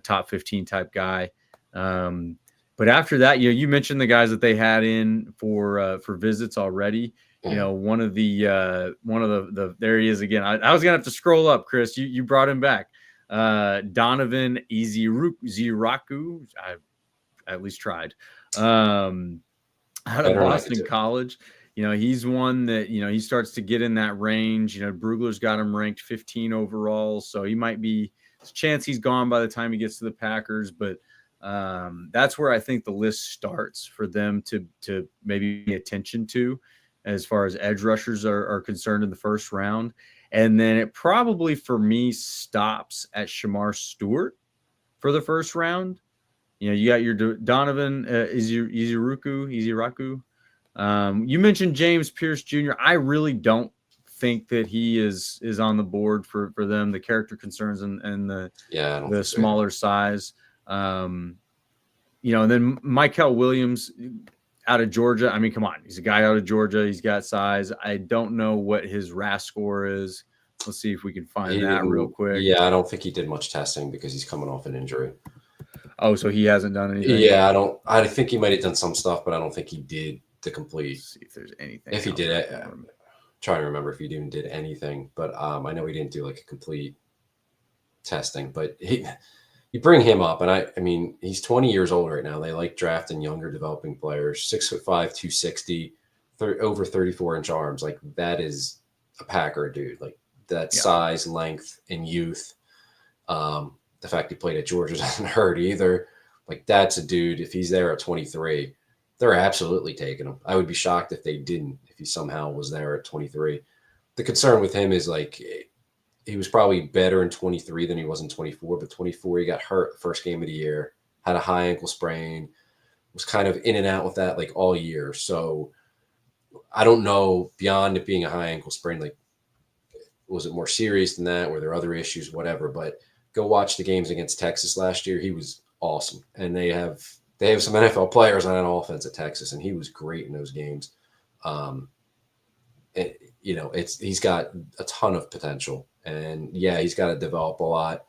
top 15 type guy. But after that, you mentioned the guys that they had in for visits already. One of the there he is again. I was gonna have to scroll up, Chris. You brought him back. Donovan Eziraku. I at least tried. Out of Boston College. He's one that, he starts to get in that range. Brugler's got him ranked 15 overall. So he might be, there's a chance he's gone by the time he gets to the Packers. But that's where I think the list starts for them to maybe pay attention to as far as edge rushers are concerned in the first round. And then it probably, for me, stops at Shamar Stewart for the first round. You got your Donovan Eziraku. You mentioned James Pierce Jr. I really don't think that he is on the board for them. The character concerns and the smaller size. And then Michael Williams out of Georgia. I mean, come on. He's a guy out of Georgia. He's got size. I don't know what his RAS score is. Let's see if we can find that real quick. Yeah, I don't think he did much testing because he's coming off an injury. Oh, so he hasn't done anything? Yeah, I think he might have done some stuff, but I don't think he did the complete. Let's see if there's anything. If he did it, I'm trying to remember if he even did anything, but I know he didn't do like a complete testing, but you bring him up, and I mean, he's 20 years old right now. They like drafting younger developing players, 6'5", 260, over 34-inch arms. Like, that is a Packer dude. Like, that size, length, and youth. The fact he played at Georgia doesn't hurt either. Like, that's a dude. If he's there at 23, they're absolutely taking him. I would be shocked if they didn't, if he somehow was there at 23. The concern with him is, like, he was probably better in 23 than he was in 24, but 24, he got hurt the first game of the year, had a high ankle sprain, was kind of in and out with that, like, all year. So I don't know, beyond it being a high ankle sprain, like, was it more serious than that? Were there other issues? Whatever. But go watch the games against Texas last year. He was awesome. And they have some NFL players on an offense at Texas, and he was great in those games. He's got a ton of potential. And yeah, he's got to develop a lot,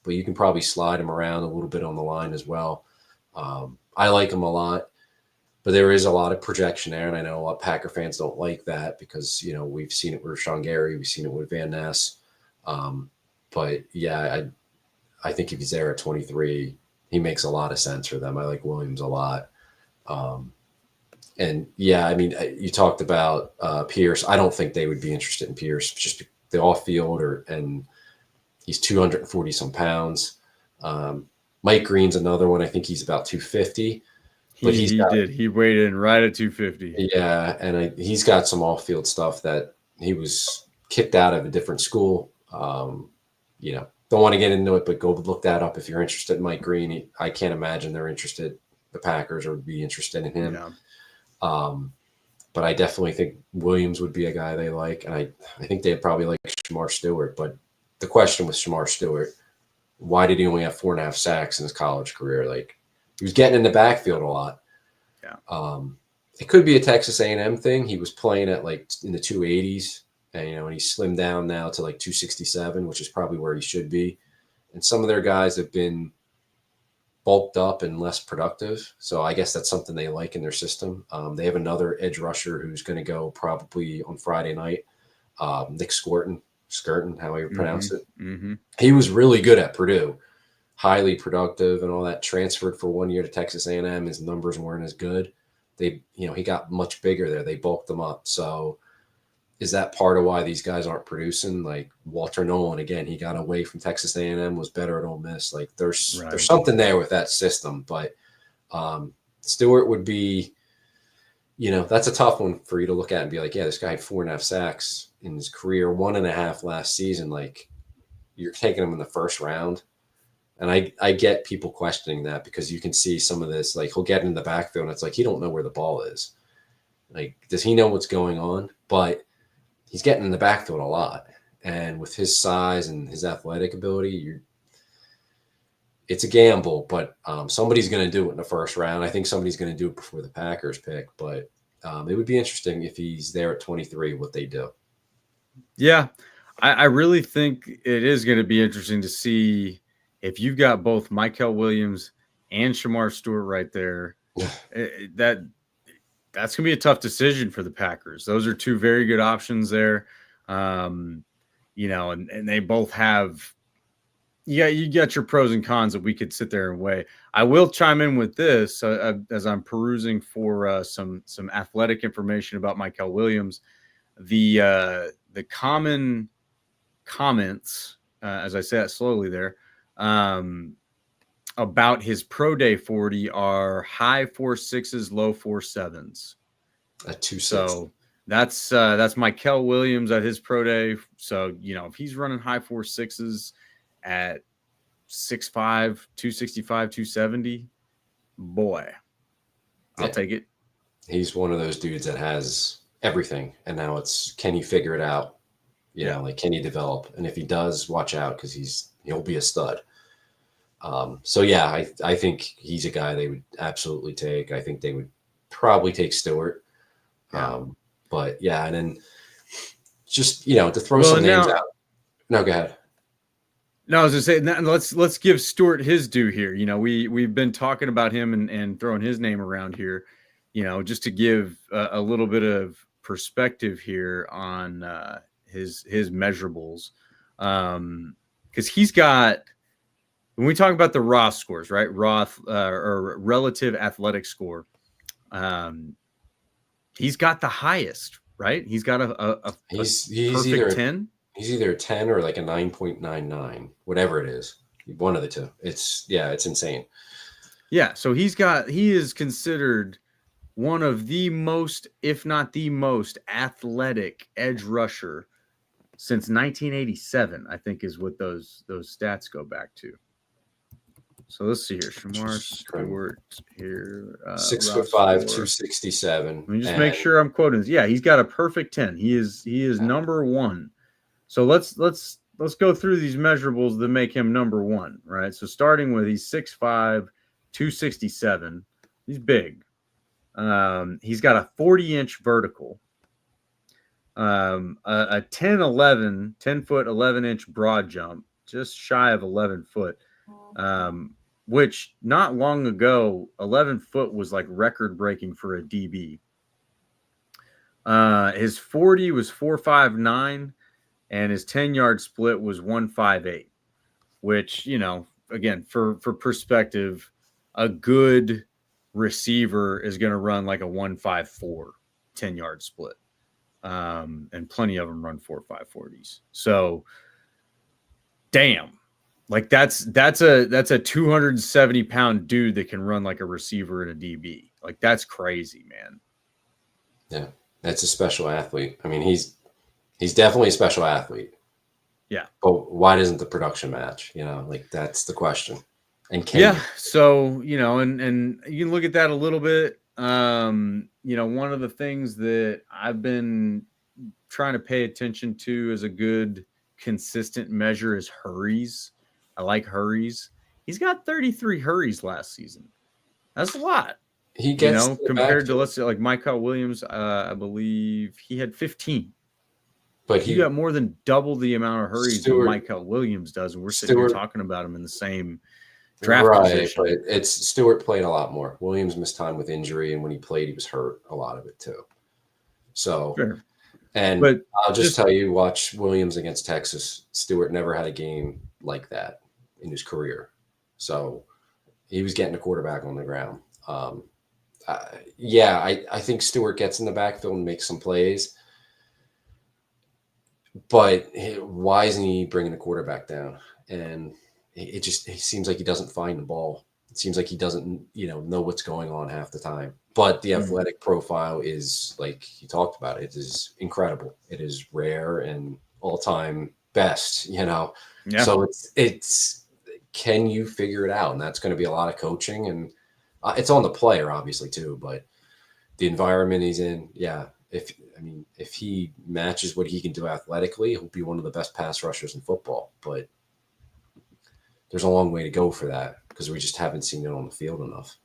but you can probably slide him around a little bit on the line as well. I like him a lot, but there is a lot of projection there. And I know a lot of Packer fans don't like that because, we've seen it with Rashawn Gary. We've seen it with Van Ness. But yeah, I think if he's there at 23, he makes a lot of sense for them. I like Williams a lot. And yeah, I mean, you talked about Pierce. I don't think they would be interested in Pierce, just the off field, and he's 240 some pounds. Mike Green's another one. I think he's about 250. But he weighed in right at 250. Yeah, and he's got some off field stuff that he was kicked out of a different school. Don't want to get into it, but go look that up if you're interested in Mike Green. I can't imagine they're interested. The Packers would be interested in him. Yeah. But I definitely think Williams would be a guy they like, and I think they'd probably like Shamar Stewart. But the question with Shamar Stewart, why did he only have 4.5 sacks in his college career? Like, he was getting in the backfield a lot. Yeah. It could be a Texas A&M thing. He was playing at like in the 280s. And he slimmed down now to like 267, which is probably where he should be. And some of their guys have been bulked up and less productive. So I guess that's something they like in their system. They have another edge rusher who's going to go probably on Friday night, Nick Skirton, however you pronounce it. Mm-hmm. He was really good at Purdue, highly productive and all that. Transferred for 1 year to Texas A&M. His numbers weren't as good. He got much bigger there. They bulked him up. So is that part of why these guys aren't producing? Like Walter Nolan, again, he got away from Texas A&M, was better at Ole Miss. Like there's something there with that system. But Stewart would be, that's a tough one for you to look at and be like, yeah, this guy had 4.5 sacks in his career, 1.5 last season. Like, you're taking him in the first round. And I get people questioning that because you can see some of this, like he'll get in the backfield and it's like, he don't know where the ball is. Like, does he know what's going on? But he's getting in the backfield a lot. And with his size and his athletic ability, it's a gamble, but somebody's going to do it in the first round. I think somebody's going to do it before the Packers pick, but it would be interesting if he's there at 23, what they do. Yeah, I really think it is going to be interesting to see if you've got both Mykel Williams and Shamar Stewart right there. That's going to be a tough decision for the Packers. Those are two very good options there. And they both have, you got your pros and cons that we could sit there and weigh. I will chime in with this as I'm perusing for some athletic information about Mykel Williams. The common comments, as I say it slowly there, about his pro day 40 are high 4.6s, low 4.7s. At 2.6. So that's Mykel Williams at his pro day. So, if he's running high 4.6s at 6'5", 265, 270, boy, I'll take it. He's one of those dudes that has everything. And now it's, can he figure it out? Can he develop? And if he does, watch out because he'll be a stud. So yeah, I think he's a guy they would absolutely take. I think they would probably take Stewart. But yeah, and then just, to throw some names out. No, go ahead. No, I was going to say, let's give Stewart his due here. We've been talking about him and throwing his name around here, just to give a little bit of perspective here on his measurables. Because he's got, when we talk about the Roth scores, right? Or relative athletic score, he's got the highest, right? He's got a perfect 10. He's either a 10 or like a 9.99, whatever it is. One of the two. It's insane. Yeah. So he is considered one of the most, if not the most athletic edge rusher since 1987, I think is what those stats go back to. So let's see here. Shamar Stewart here. 6'5", 267. Let me just make sure I'm quoting this. Yeah, he's got a perfect 10. He is number one. So let's go through these measurables that make him number one, right? So starting with, he's 6'5", 267. He's big. He's got a 40-inch vertical. a 10 foot 11-inch broad jump, just shy of 11 foot, which not long ago 11 foot was like record breaking for a DB. His 40 was 4.59, and his 10-yard split was 1.58, which, you know, again, for perspective, a good receiver is going to run like a 1.54 10-yard split. And plenty of them run 4.540s. So damn, like that's a 270 pound dude that can run like a receiver and a DB. Like that's crazy, man. Yeah, that's a special athlete. I mean, he's definitely a special athlete. Yeah. But why doesn't the production match? You know, like that's the question. And can you? So, you know, and you can look at that a little bit. You know, one of the things that I've been trying to pay attention to as a good consistent measure is hurries. I like hurries. He's got 33 hurries last season. That's a lot. He gets, you know, compared to, let's say, like Michael Williams, I believe he had 15. But he got more than double the amount of hurries that Michael Williams does, and we're sitting here talking about him in the same draft position. But it's Stewart played a lot more. Williams missed time with injury, and when he played, he was hurt a lot of it too. So, sure. But I'll just tell you, watch Williams against Texas. Stewart never had a game like that in his career. So he was getting a quarterback on the ground. I think Stewart gets in the backfield and makes some plays. But why isn't he bringing the quarterback down? And it seems like he doesn't find the ball. It seems like he doesn't, know what's going on half the time. But the athletic profile is, like you talked about, it is incredible. It is rare and all-time best, Yeah. So it's can you figure it out? And that's going to be a lot of coaching, and it's on the player, obviously, too. But the environment he's in, if he matches what he can do athletically, he'll be one of the best pass rushers in football. But there's a long way to go for that because we just haven't seen it on the field enough.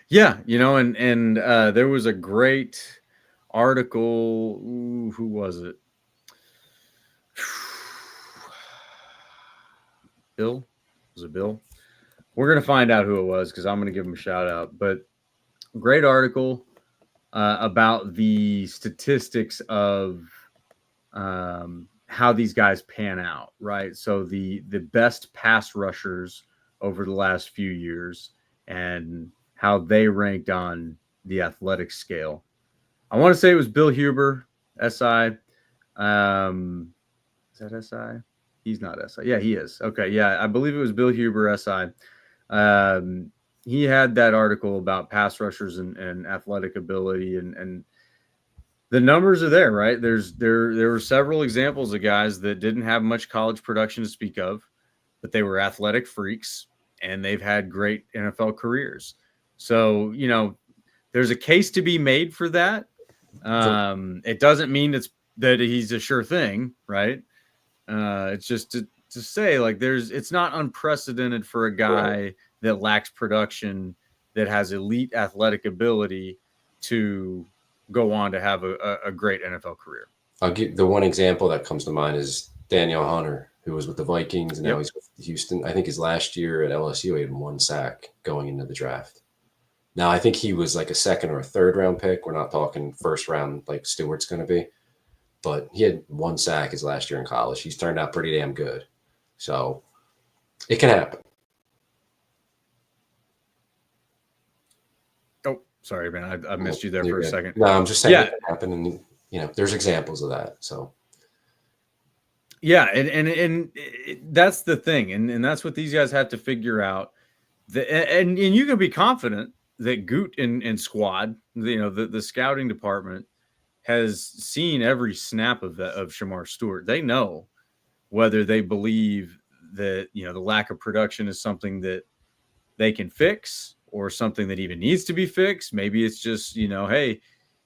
Yeah, and there was a great article. Who was it? Bill? Was it Bill? We're going to find out who it was because I'm going to give him a shout out. But great article about the statistics of how these guys pan out, right? So the best pass rushers over the last few years and how they ranked on the athletic scale. I want to say it was Bill Huber, SI. Is that SI? He's not SI. Yeah, he is. Okay, yeah, I believe it was Bill Huber, SI. He had that article about pass rushers and athletic ability, and the numbers are there, right? There were several examples of guys that didn't have much college production to speak of, but they were athletic freaks, and they've had great NFL careers. So, there's a case to be made for that. It doesn't mean that he's a sure thing, right? It's just to say, like, it's not unprecedented for a guy that lacks production, that has elite athletic ability, to go on to have a great NFL career. I'll give the one example that comes to mind is Danielle Hunter, who was with the Vikings, and now he's with Houston. I think his last year at LSU, he had 1 sack going into the draft. Now, I think he was like a second or a third round pick. We're not talking first round like Stewart's going to be. But he had 1 sack his last year in college. He's turned out pretty damn good. So it can happen. Oh, sorry, man. I missed you there for a second. No, I'm just saying it can happen. And, there's examples of that. So. Yeah, and that's the thing. And that's what these guys have to figure out. And you can be confident that Goot and squad, the scouting department, has seen every snap of Shemar Stewart. They know whether they believe that, the lack of production is something that they can fix or something that even needs to be fixed. Maybe it's just, hey,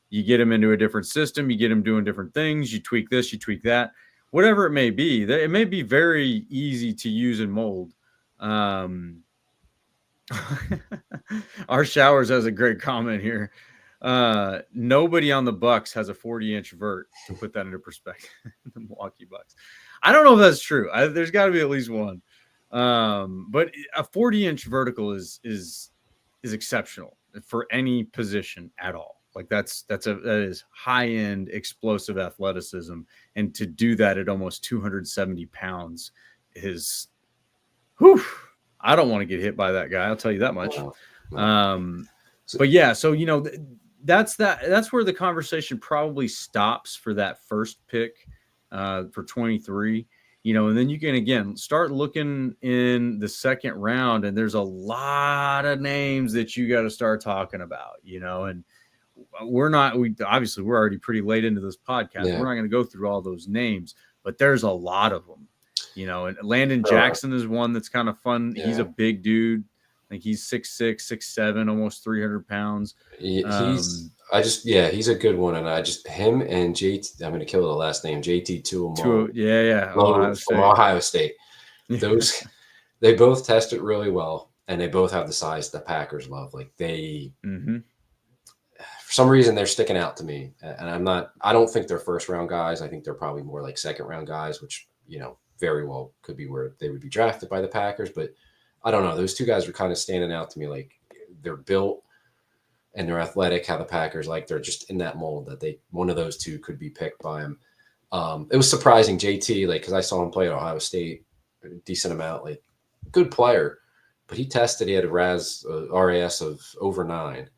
you get him into a different system, you get him doing different things, you tweak this, you tweak that, whatever it may be. It may be very easy to use and mold. Our Showers has a great comment here. Nobody on the Bucks has a 40-inch vert, to put that into perspective. The Milwaukee Bucks. I don't know if that's true. There's got to be at least one. But a 40-inch vertical is exceptional for any position at all. Like that is high-end explosive athleticism, and to do that at almost 270 pounds is, whew, I don't want to get hit by that guy. I'll tell you that much. But yeah, so that's where the conversation probably stops for that first pick for 23. And then you can again start looking in the second round, and there's a lot of names that you got to start talking about. And we're already pretty late into this podcast. Yeah. We're not going to go through all those names, but there's a lot of them. And Landon Jackson is one that's kind of fun. Yeah. He's a big dude. I think he's 6'6", 6'7", almost 300 pounds. He's a good one. And him and JT, I'm going to kill the last name, JT Tuimoloau. Yeah. From Ohio State. They both tested really well, and they both have the size the Packers love. Like for some reason, they're sticking out to me. And I don't think they're first round guys. I think they're probably more like second round guys, which, very well could be where they would be drafted by the Packers. But I don't know. Those two guys were kind of standing out to me. Like they're built and they're athletic, how the Packers, like they're just in that mold that one of those two could be picked by him. It was surprising, JT, like, because I saw him play at Ohio State a decent amount, like good player, but he had a RAS of over 9.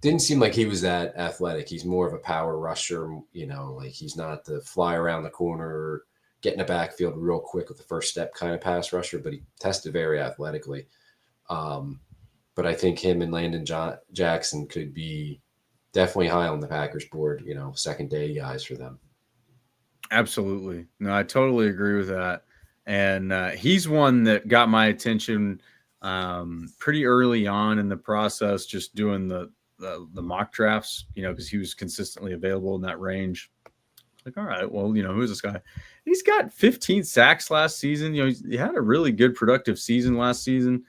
Didn't seem like he was that athletic. He's more of a power rusher, like he's not the fly around the corner, get in the backfield real quick with the first step kind of pass rusher, but he tested very athletically. But I think him and Landon Jackson could be definitely high on the Packers board, second day guys for them. Absolutely. No, I totally agree with that. And he's one that got my attention pretty early on in the process, just doing the mock drafts, because he was consistently available in that range. Like, all right, well, who's this guy? He's got 15 sacks last season. He had a really good productive season last season.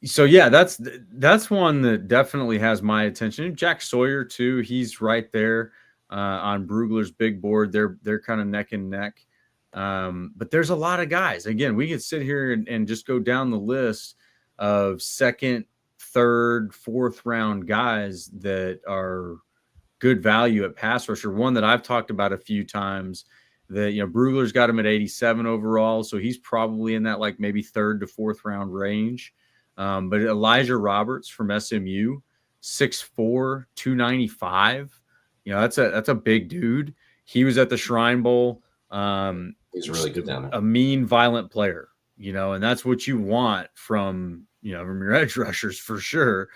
So yeah, that's one that definitely has my attention. Jack Sawyer too. He's right there on Brugler's big board. They're kind of neck and neck. But there's a lot of guys. Again, we could sit here and just go down the list of second, third, fourth round guys that are good value at pass rusher. One that I've talked about a few times that, Brugler's got him at 87 overall. So he's probably in that like maybe third to fourth round range. But Elijah Roberts from SMU, 6'4", 295. That's a big dude. He was at the Shrine Bowl. He's really good down there. A mean, violent player, and that's what you want from your edge rushers for sure.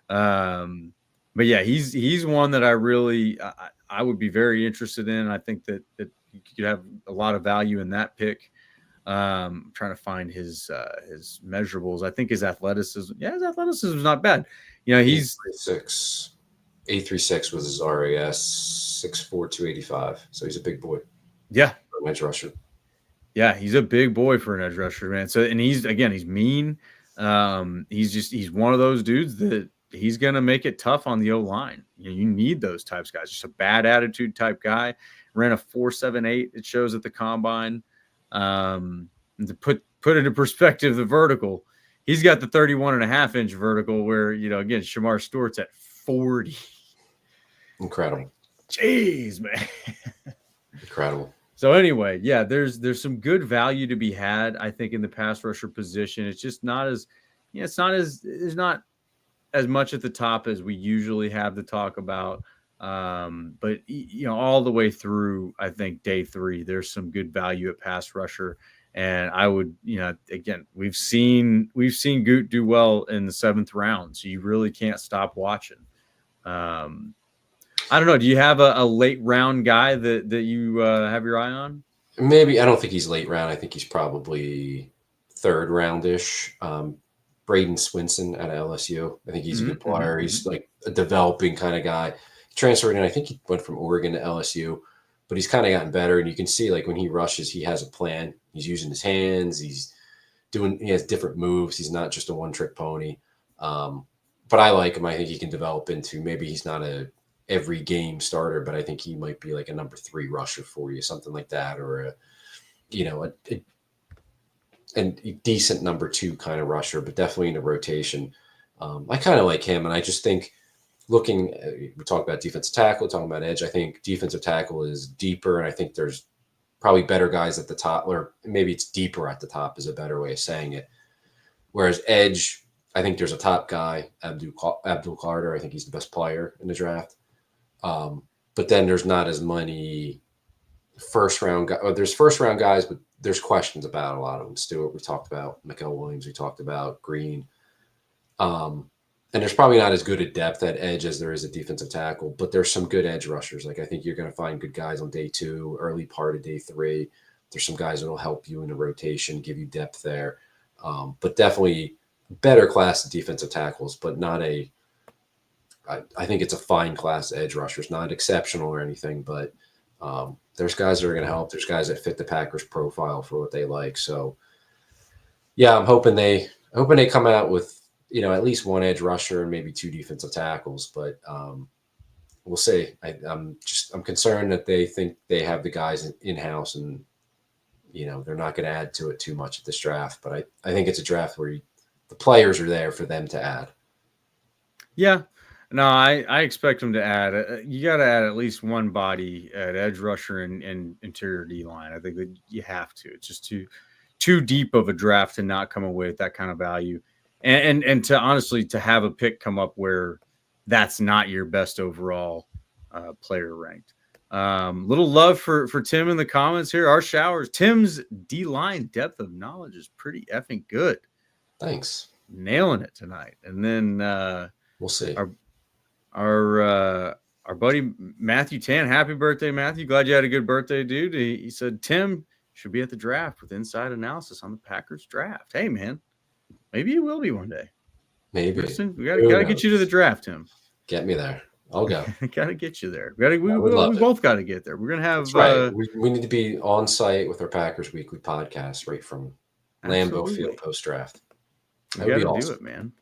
But yeah, he's one that I would be very interested in. I think that you could have a lot of value in that pick. I'm trying to find his measurables. I think his athleticism. Yeah, his athleticism is not bad. He's 836. 836 was his RAS, 6'4", 285. So he's a big boy. Yeah, an edge rusher. Yeah, he's a big boy for an edge rusher, man. So, and he's mean. He's one of those dudes that he's going to make it tough on the O-line. You need those types of guys. Just a bad attitude type guy. Ran a 4.78. It shows at the combine. To put it in perspective, the vertical, he's got the 31.5-inch vertical where, again, Shamar Stewart's at 40. Incredible. Jeez, man. Incredible. So anyway, yeah, there's some good value to be had, I think, in the pass rusher position. It's just not as, there's not as much at the top as we usually have to talk about. But all the way through, I think day 3, there's some good value at pass rusher. And I would, again, we've seen Goot do well in the 7th round, so you really can't stop watching. I don't know. Do you have a late round guy that you have your eye on? Maybe. I don't think he's late round. I think he's probably 3rd roundish. Braden Swinson at LSU. I think he's a good player. He's like a developing kind of guy. Transferred in. I think he went from Oregon to LSU, but he's kind of gotten better. And you can see, like, when he rushes, he has a plan. He's using his hands. He has different moves. He's not just a one-trick pony. but I like him. I think he can develop into, maybe he's not a every game starter, but I think he might be like a number 3 rusher for you, something like that, or a decent number 2 kind of rusher, but definitely in a rotation. I kind of like him, and I just think we talk about defensive tackle, talking about edge. I think defensive tackle is deeper, and I think there's probably better guys at the top, or maybe it's deeper at the top is a better way of saying it. Whereas edge, I think there's a top guy, Abdul Carter. I think he's the best player in the draft. But then there's not as many first round guys. There's first round guys, but there's questions about a lot of them. Stewart, we talked about. Mikael Williams, we talked about. Green. And there's probably not as good a depth at edge as there is at defensive tackle, but there's some good edge rushers. Like, I think you're going to find good guys on day 2, early part of day 3. There's some guys that will help you in the rotation, give you depth there. But definitely better class of defensive tackles, but not I think it's a fine class of edge rushers, not exceptional or anything, but there's guys that are going to help. There's guys that fit the Packers profile for what they like. So yeah, I'm hoping they come out with, at least 1 edge rusher and maybe 2 defensive tackles, but we'll see. I'm concerned that they think they have the guys in-house, and they're not going to add to it too much at this draft. But I think it's a draft where the players are there for them to add. Yeah. No, I expect them to add. You got to add at least 1 body at edge rusher and interior D line. I think that you have to. It's just too deep of a draft to not come away with that kind of value. And to honestly, to have a pick come up where that's not your best overall player ranked. Little love for Tim in the comments here. Our showers. Tim's D-line depth of knowledge is pretty effing good. Thanks. Nailing it tonight. And then we'll see. Our buddy Matthew Tan. Happy birthday, Matthew. Glad you had a good birthday, dude. He said Tim should be at the draft with inside analysis on the Packers draft. Hey, man. Maybe it will be one day. Maybe. Listen, we gotta get you to the draft, Tim. Get me there. I'll go. Gotta get you there. We both got to get there. We're gonna have. That's right. We need to be on site with our Packers Weekly podcast right from Lambeau Field post draft. We got to do it, man.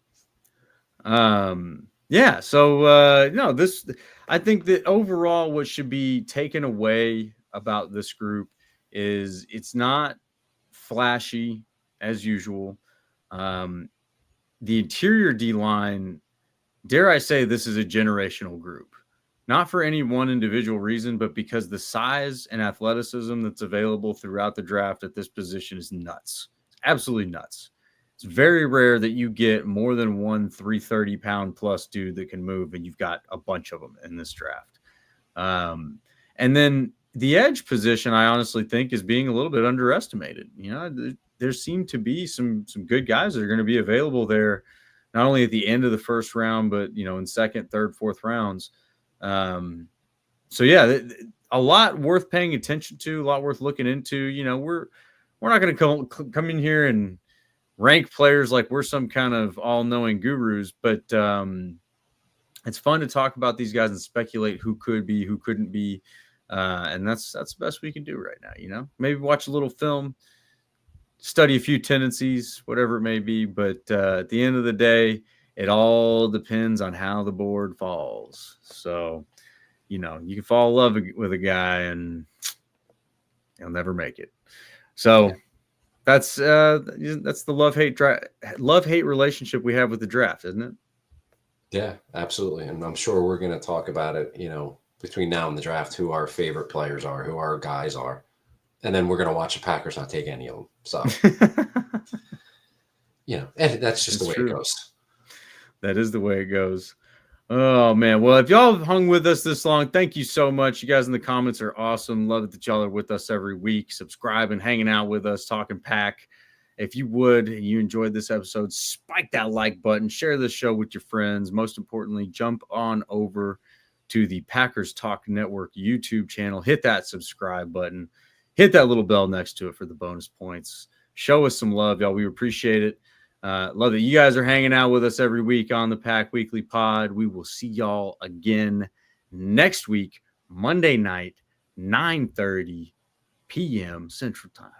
Yeah. So this. I think that overall, what should be taken away about this group is it's not flashy as usual. The interior D-line, dare I say, this is a generational group. Not for any one individual reason, but because the size and athleticism that's available throughout the draft at this position is nuts. It's absolutely nuts. It's very rare that you get more than one 330-pound plus dude that can move, and you've got a bunch of them in this draft. And then the edge position, I honestly think, is being a little bit underestimated. There seem to be some good guys that are going to be available there, not only at the end of the first round, but in second, third, fourth rounds. So yeah, a lot worth paying attention to, a lot worth looking into. We're not going to come in here and rank players like we're some kind of all-knowing gurus, but it's fun to talk about these guys and speculate who could be, who couldn't be, and that's the best we can do right now. Maybe watch a little film, study a few tendencies, whatever it may be. But at the end of the day, it all depends on how the board falls. So, you can fall in love with a guy and he'll never make it. So that's the love-hate relationship we have with the draft, isn't it? Yeah, absolutely. And I'm sure we're going to talk about it, between now and the draft, who our favorite players are, who our guys are. And then we're going to watch the Packers not take any of them. So, and that's just the way it goes. That is the way it goes. Oh, man. Well, if y'all have hung with us this long, thank you so much. You guys in the comments are awesome. Love it that y'all are with us every week, subscribing, hanging out with us, talking Pack. If you would, and you enjoyed this episode, spike that like button, share this show with your friends. Most importantly, jump on over to the Packers Talk Network YouTube channel. Hit that subscribe button. Hit that little bell next to it for the bonus points. Show us some love, y'all. We appreciate it. Love that you guys are hanging out with us every week on the Pack Weekly Pod. We will see y'all again next week, Monday night, 9:30 p.m. Central Time.